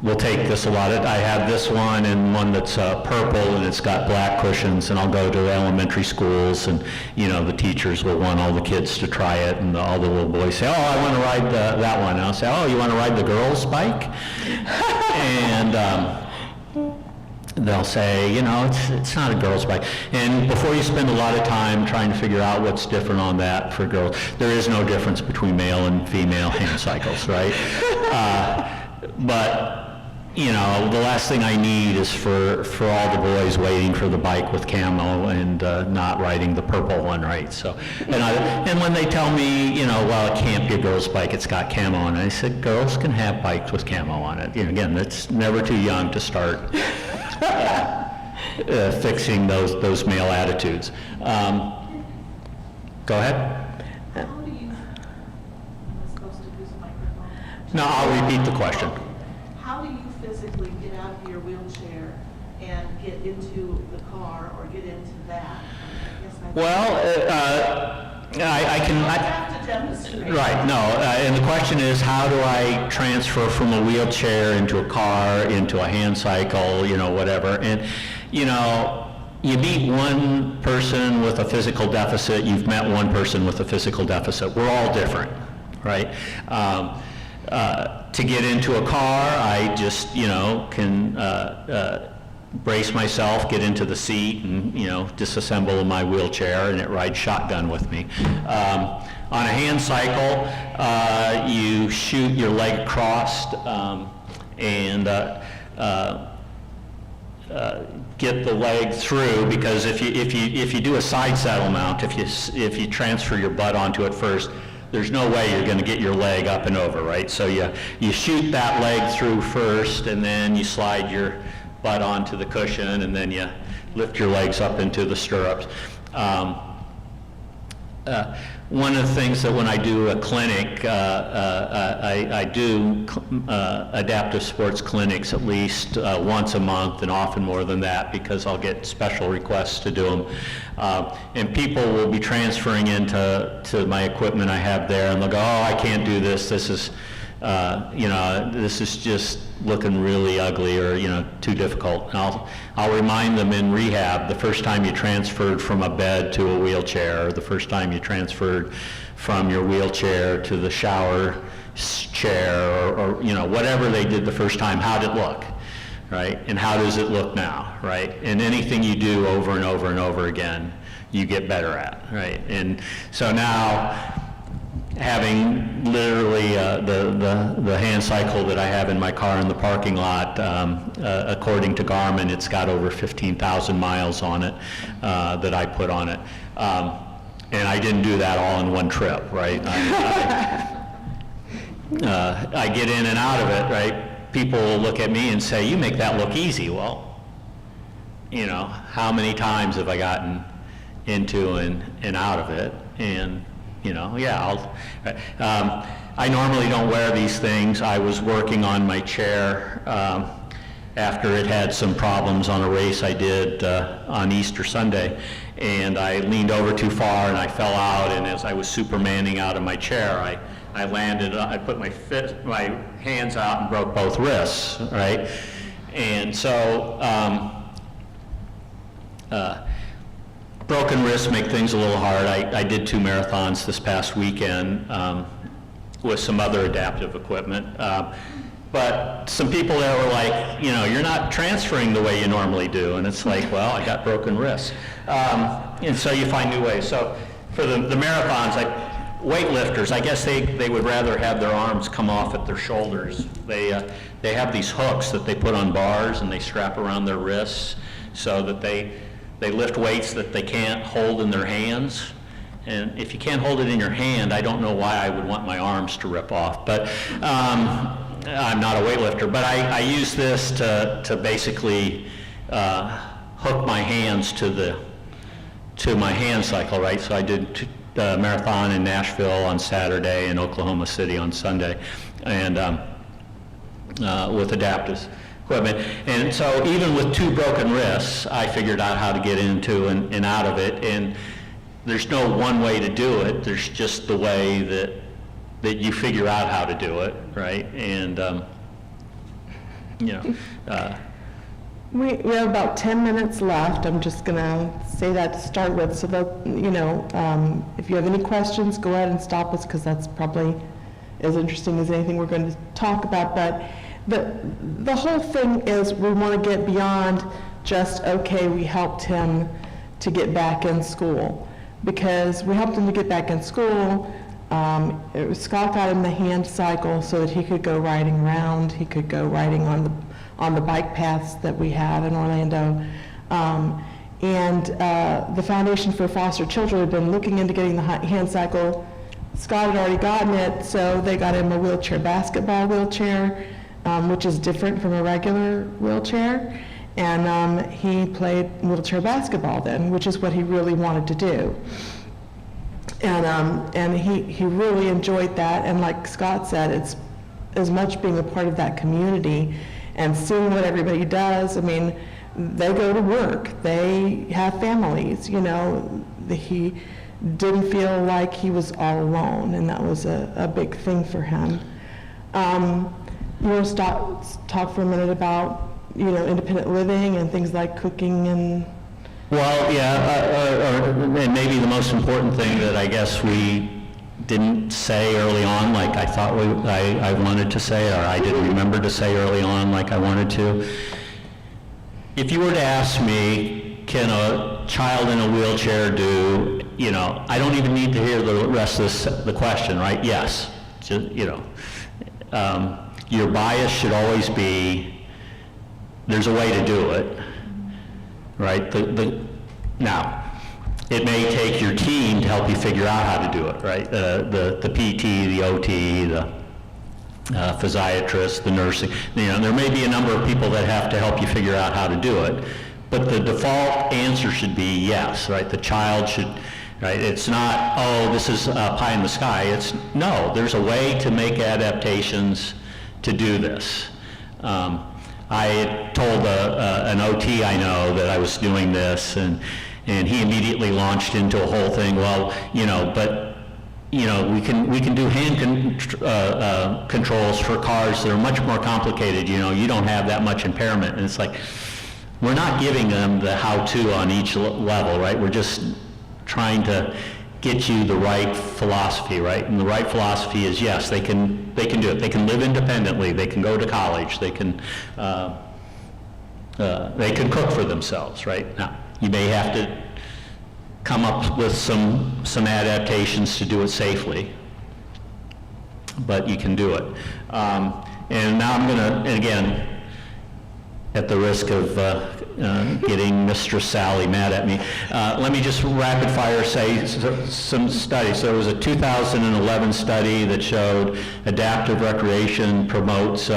We'll take this a lot. I have this one and one that's purple and it's got black cushions, and I'll go to elementary schools and, you know, the teachers will want all the kids to try it, and all the little boys say, oh, I want to ride that one. And I'll say, oh, you want to ride the girls' bike? And they'll say, you know, it's not a girl's bike. And before you spend a lot of time trying to figure out what's different on that for girls, there is no difference between male and female hand cycles, right? But you know, the last thing I need is for all the boys waiting for the bike with camo and not riding the purple one, right? So, and when they tell me, you know, well, it can't be a girl's bike, it's got camo on it, I said, girls can have bikes with camo on it. You know, again, it's never too young to start fixing those male attitudes. Go ahead. How do you, am I supposed to use a microphone? No, I'll repeat the question. How do you physically get out of your wheelchair and get into the car or get into that? Well, I can... You have to demonstrate. Right, no, and the question is, how do I transfer from a wheelchair into a car, into a hand cycle, you know, whatever. And, you know, you meet one person with a physical deficit, you've met one person with a physical deficit. We're all different, right? To get into a car, I just, you know, can brace myself, get into the seat, and, you know, disassemble my wheelchair, and it rides shotgun with me. On a hand cycle, you shoot your leg crossed and get the leg through, because if you do a side saddle mount, if you transfer your butt onto it first, there's no way you're going to get your leg up and over, right? So you shoot that leg through first, and then you slide your butt onto the cushion, and then you lift your legs up into the stirrups. One of the things that when I do a clinic, I do adaptive sports clinics at least once a month, and often more than that, because I'll get special requests to do them. And people will be transferring into my equipment I have there, and they'll go, oh, I can't do this, this is, this is just looking really ugly, or, too difficult. And I'll remind them in rehab, the first time you transferred from a bed to a wheelchair, or the first time you transferred from your wheelchair to the shower chair, or whatever they did the first time, how'd it look, right? And how does it look now, right? And anything you do over and over and over again, you get better at, right? And so now, having literally the hand cycle that I have in my car in the parking lot, according to Garmin, it's got over 15,000 miles on it that I put on it. And I didn't do that all in one trip, right? I get in and out of it, right? People will look at me and say, you make that look easy. Well, how many times have I gotten into and out of it? And I normally don't wear these things. I was working on my chair after it had some problems on a race I did on Easter Sunday, and I leaned over too far and I fell out, and as I was supermaning out of my chair, I landed, I put my hands out and broke both wrists, right? And so, broken wrists make things a little hard. I did 2 marathons this past weekend with some other adaptive equipment. But some people there were like, you're not transferring the way you normally do. And it's like, well, I got broken wrists. And so you find new ways. So for the marathons, weightlifters, I guess they would rather have their arms come off at their shoulders. They have these hooks that they put on bars and they strap around their wrists so that they lift weights that they can't hold in their hands. And if you can't hold it in your hand, I don't know why I would want my arms to rip off. But I'm not a weightlifter. But I use this to basically hook my hands to my hand cycle, right? So I did a marathon in Nashville on Saturday and Oklahoma City on Sunday, and with adaptives equipment. And so even with 2 broken wrists, I figured out how to get into and out of it. And there's no one way to do it. There's just the way that you figure out how to do it, right? And, We have about 10 minutes left. I'm just going to say that to start with, so that, if you have any questions, go ahead and stop us, because that's probably as interesting as anything we're going to talk about. But the whole thing is, we want to get beyond just, okay, we helped him to get back in school. Because we helped him to get back in school, Scott got him the hand cycle so that he could go riding around, he could go riding on the bike paths that we have in Orlando. The Foundation for Foster Children had been looking into getting the hand cycle. Scott had already gotten it, so they got him a basketball wheelchair, which is different from a regular wheelchair. And he played wheelchair basketball then, which is what he really wanted to do. And he really enjoyed that. And like Scott said, it's as much being a part of that community and seeing what everybody does. I mean, they go to work, they have families, he didn't feel like he was all alone, and that was a big thing for him. You want to talk for a minute about independent living and things like cooking and... Well, yeah, and maybe the most important thing that I guess we didn't say early on like I thought I wanted to say, or I didn't remember to say early on like I wanted to. If you were to ask me, can a child in a wheelchair do, I don't even need to hear the rest of the question, right? Yes. Just, your bias should always be, there's a way to do it, right? Now, it may take your team to help you figure out how to do it, right? The PT, the OT, the physiatrist, the nursing. There may be a number of people that have to help you figure out how to do it, but the default answer should be yes, right? The child should, right? It's not, oh, this is pie in the sky. It's, no, there's a way to make adaptations to do this. I told an OT I know that I was doing this, and he immediately launched into a whole thing, well, but we can do hand controls for cars that are much more complicated. You don't have that much impairment. And it's like, we're not giving them the how-to on each level, right? We're just trying to get you the right philosophy, right? And the right philosophy is, yes, they can do it. They can live independently. They can go to college. They can cook for themselves, right? Now, you may have to come up with some adaptations to do it safely, but you can do it. And now I'm going to, and again, at the risk of getting Mistress Sally mad at me, let me just rapid fire say some studies. So there was a 2011 study that showed adaptive recreation promotes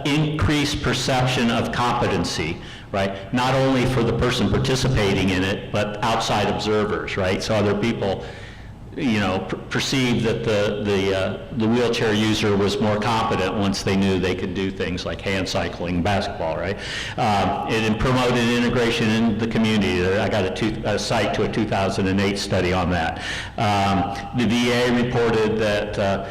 increased perception of competency, right? Not only for the person participating in it, but outside observers, right? So other people, perceived that the wheelchair user was more competent once they knew they could do things like hand cycling, basketball, right? It promoted integration in the community. I got a cite to a 2008 study on that. The VA reported that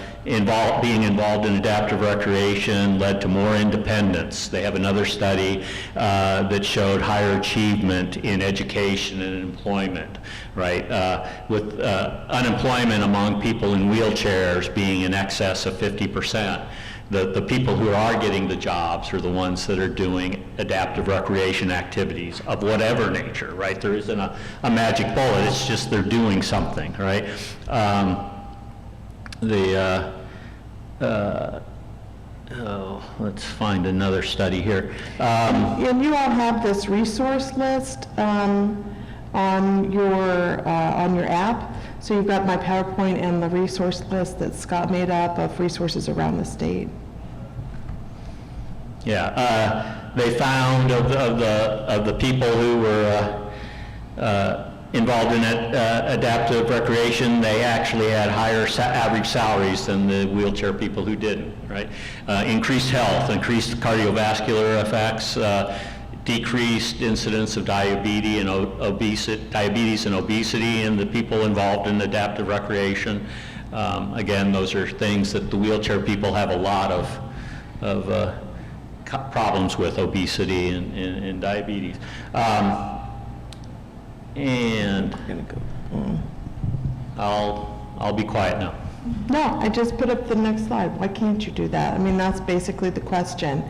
being involved in adaptive recreation led to more independence. They have another study that showed higher achievement in education and employment, right? With unemployment among people in wheelchairs being in excess of 50%. The people who are getting the jobs are the ones that are doing adaptive recreation activities of whatever nature, right? There isn't a magic bullet, it's just they're doing something, right? Let's find another study here. And you all have this resource list on your app. So you've got my PowerPoint and the resource list that Scott made up of resources around the state. Yeah, they found of the people who were involved in adaptive recreation, they actually had higher average salaries than the wheelchair people who didn't, right? Increased health, increased cardiovascular effects, decreased incidence of diabetes and obesity in the people involved in adaptive recreation. Again, those are things that the wheelchair people have a lot of problems with, obesity and diabetes. And I'll be quiet now. No, I just put up the next slide. Why can't you do that? I mean, that's basically the question.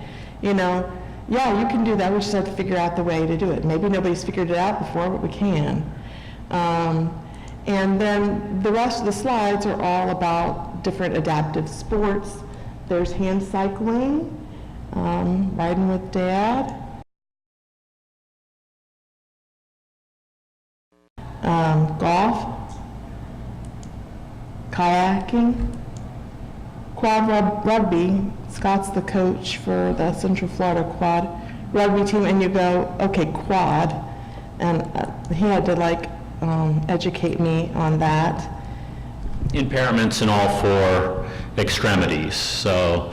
Yeah, you can do that. We just have to figure out the way to do it. Maybe nobody's figured it out before, but we can. And then the rest of the slides are all about different adaptive sports. There's hand cycling, riding with Dad, golf, kayaking, quad rugby. Scott's the coach for the Central Florida quad rugby team, and you go, okay, quad, and he had to educate me on that. Impairments in all four extremities, so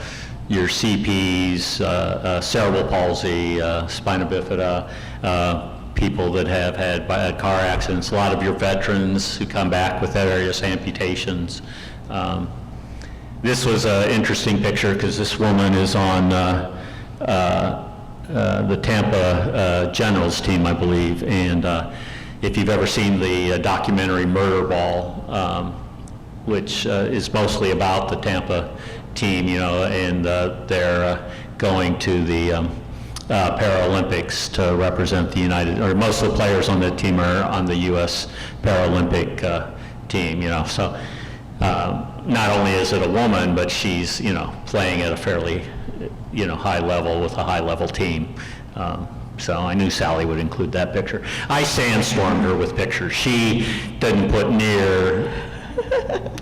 your CPs, cerebral palsy, spina bifida, people that have had car accidents, a lot of your veterans who come back with various amputations. This was an interesting picture because this woman is on the Tampa Generals team, I believe, and if you've ever seen the documentary Murder Ball, which is mostly about the Tampa team, and they're going to the Paralympics to represent the or most of the players on the team are on the U.S. Paralympic team, so not only is it a woman, but she's, playing at a fairly, high level with a high level team. So I knew Sally would include that picture. I sandstormed her with pictures. She didn't put near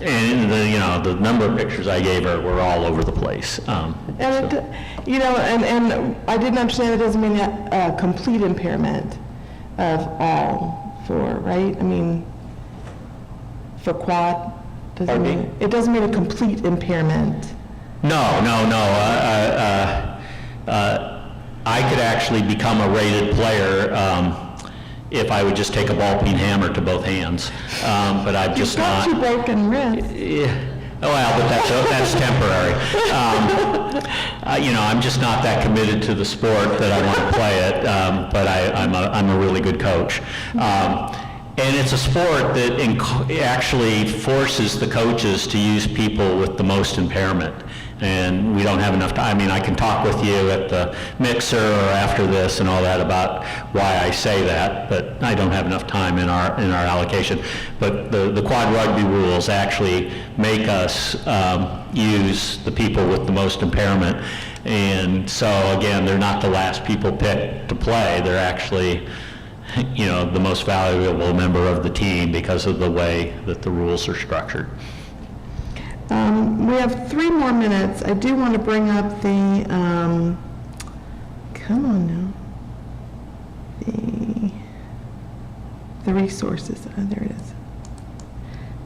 And the number of pictures I gave her were all over the place. And, and I didn't understand it doesn't mean a complete impairment of all four, right? I mean, for quad, Pardon me? it doesn't mean a complete impairment. No. I could actually become a rated player if I would just take a ball-peen hammer to both hands, but I'm just not. You've got 2 broken wrists. Yeah. Well, but that's temporary. I'm just not that committed to the sport that I want to play it, but I'm a really good coach. And it's a sport that actually forces the coaches to use people with the most impairment. And we don't have enough time. I mean, I can talk with you at the mixer or after this and all that about why I say that, but I don't have enough time in our allocation. But the quad rugby rules actually make us use the people with the most impairment. And so again, they're not the last people picked to play. They're actually, the most valuable member of the team because of the way that the rules are structured. We have 3 more minutes. I do want to bring up the, come on now, the resources. There it is.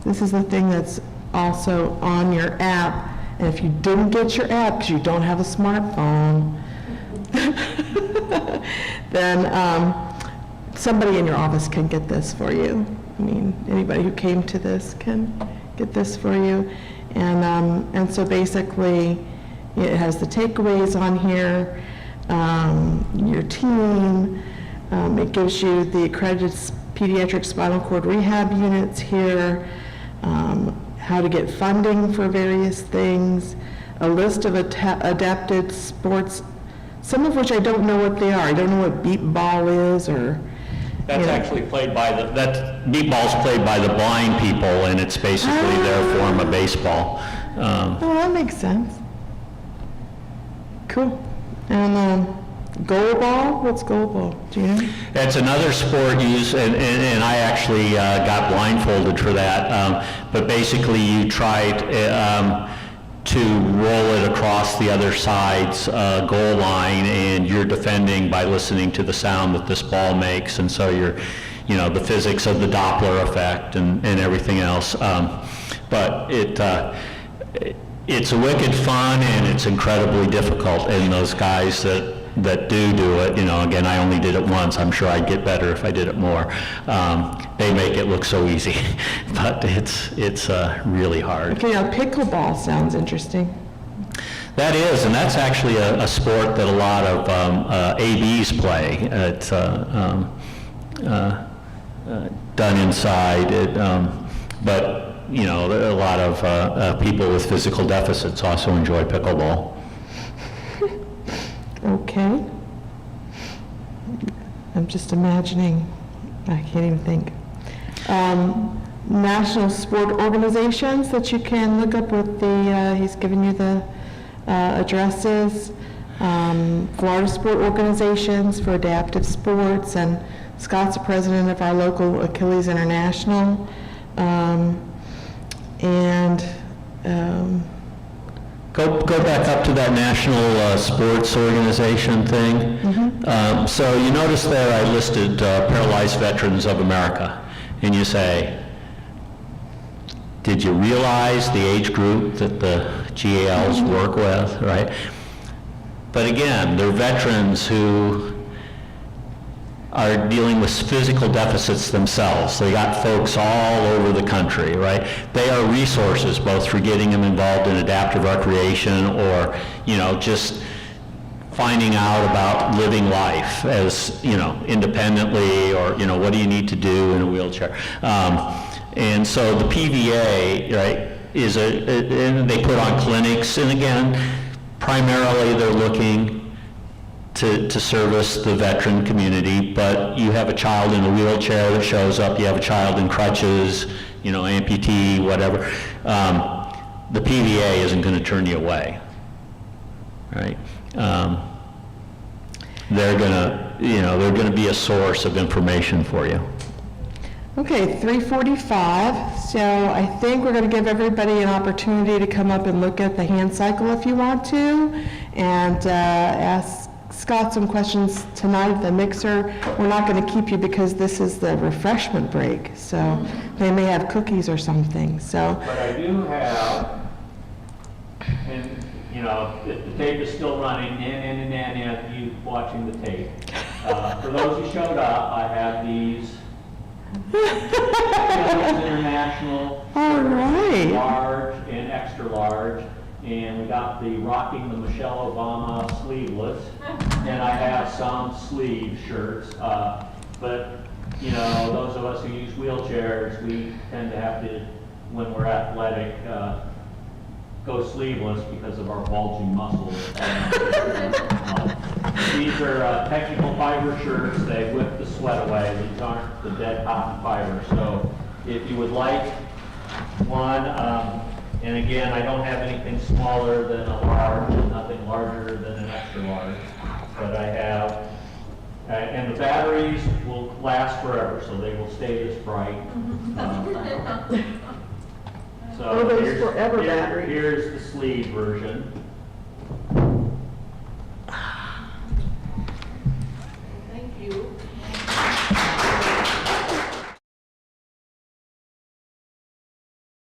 This is the thing that's also on your app. And if you didn't get your app because you don't have a smartphone, then somebody in your office can get this for you. I mean, anybody who came to this can get this for you. And so basically, it has the takeaways on here, your team. It gives you the accredited pediatric spinal cord rehab units here, how to get funding for various things, a list of adapted sports, some of which I don't know what they are. I don't know what beep ball is or... That's actually played by beep ball's played by the blind people, and it's basically their form of baseball. Oh, that makes sense. Cool. And goal ball? What's goal ball? Do you know? It's another sport used, and I actually got blindfolded for that. But basically, you try to roll it across the other side's goal line, and you're defending by listening to the sound that this ball makes, and so you're, the physics of the Doppler effect and everything else. But it's a wicked fun, and it's incredibly difficult, and those guys that do it, again, I only did it once. I'm sure I'd get better if I did it more. They make it look so easy, but it's really hard. Okay, now pickleball sounds interesting. That is, and that's actually a sport that a lot of ABs play. It's done inside, but a lot of people with physical deficits also enjoy pickleball. Okay. I'm just imagining. I can't even think. National sport organizations that you can look up with he's given you the addresses. Florida sport organizations for adaptive sports, and Scott's the president of our local Achilles International. Go back up to that national sports organization thing. Mm-hmm. So you notice there I listed Paralyzed Veterans of America, and you say, did you realize the age group that the GALs work with, right? But again, they're veterans who are dealing with physical deficits themselves. They got folks all over the country, right? They are resources both for getting them involved in adaptive recreation or, just finding out about living life as, independently or, what do you need to do in a wheelchair. And so the PVA, right, and they put on clinics, and again, primarily they're looking to service the veteran community, but you have a child in a wheelchair that shows up, you have a child in crutches, amputee, whatever. The PVA isn't going to turn you away, right? They're going to be a source of information for you. Okay, 3:45, so I think we're going to give everybody an opportunity to come up and look at the hand cycle if you want to, and ask Scott some questions tonight at the mixer. We're not going to keep you because this is the refreshment break, so they may have cookies or something, so. But I do have, and, you know, if the tape is still running, and you watching the tape. For those who showed up, I have these international, All right. large and extra large, and we got the Rocking the Michelle Obama sleeveless, and I have some sleeve shirts, but, you know, those of us who use wheelchairs, we tend to have to, when we're athletic, go sleeveless because of our bulging muscles. These are technical fiber shirts. They whip the sweat away. These aren't the dead cotton fiber. So if you would like one, and again, I don't have anything smaller than a large and nothing larger than an extra large, but I have, and the batteries will last forever, so they will stay this bright. So Oh, those here's- forever here- batteries. Here's the sleeve version.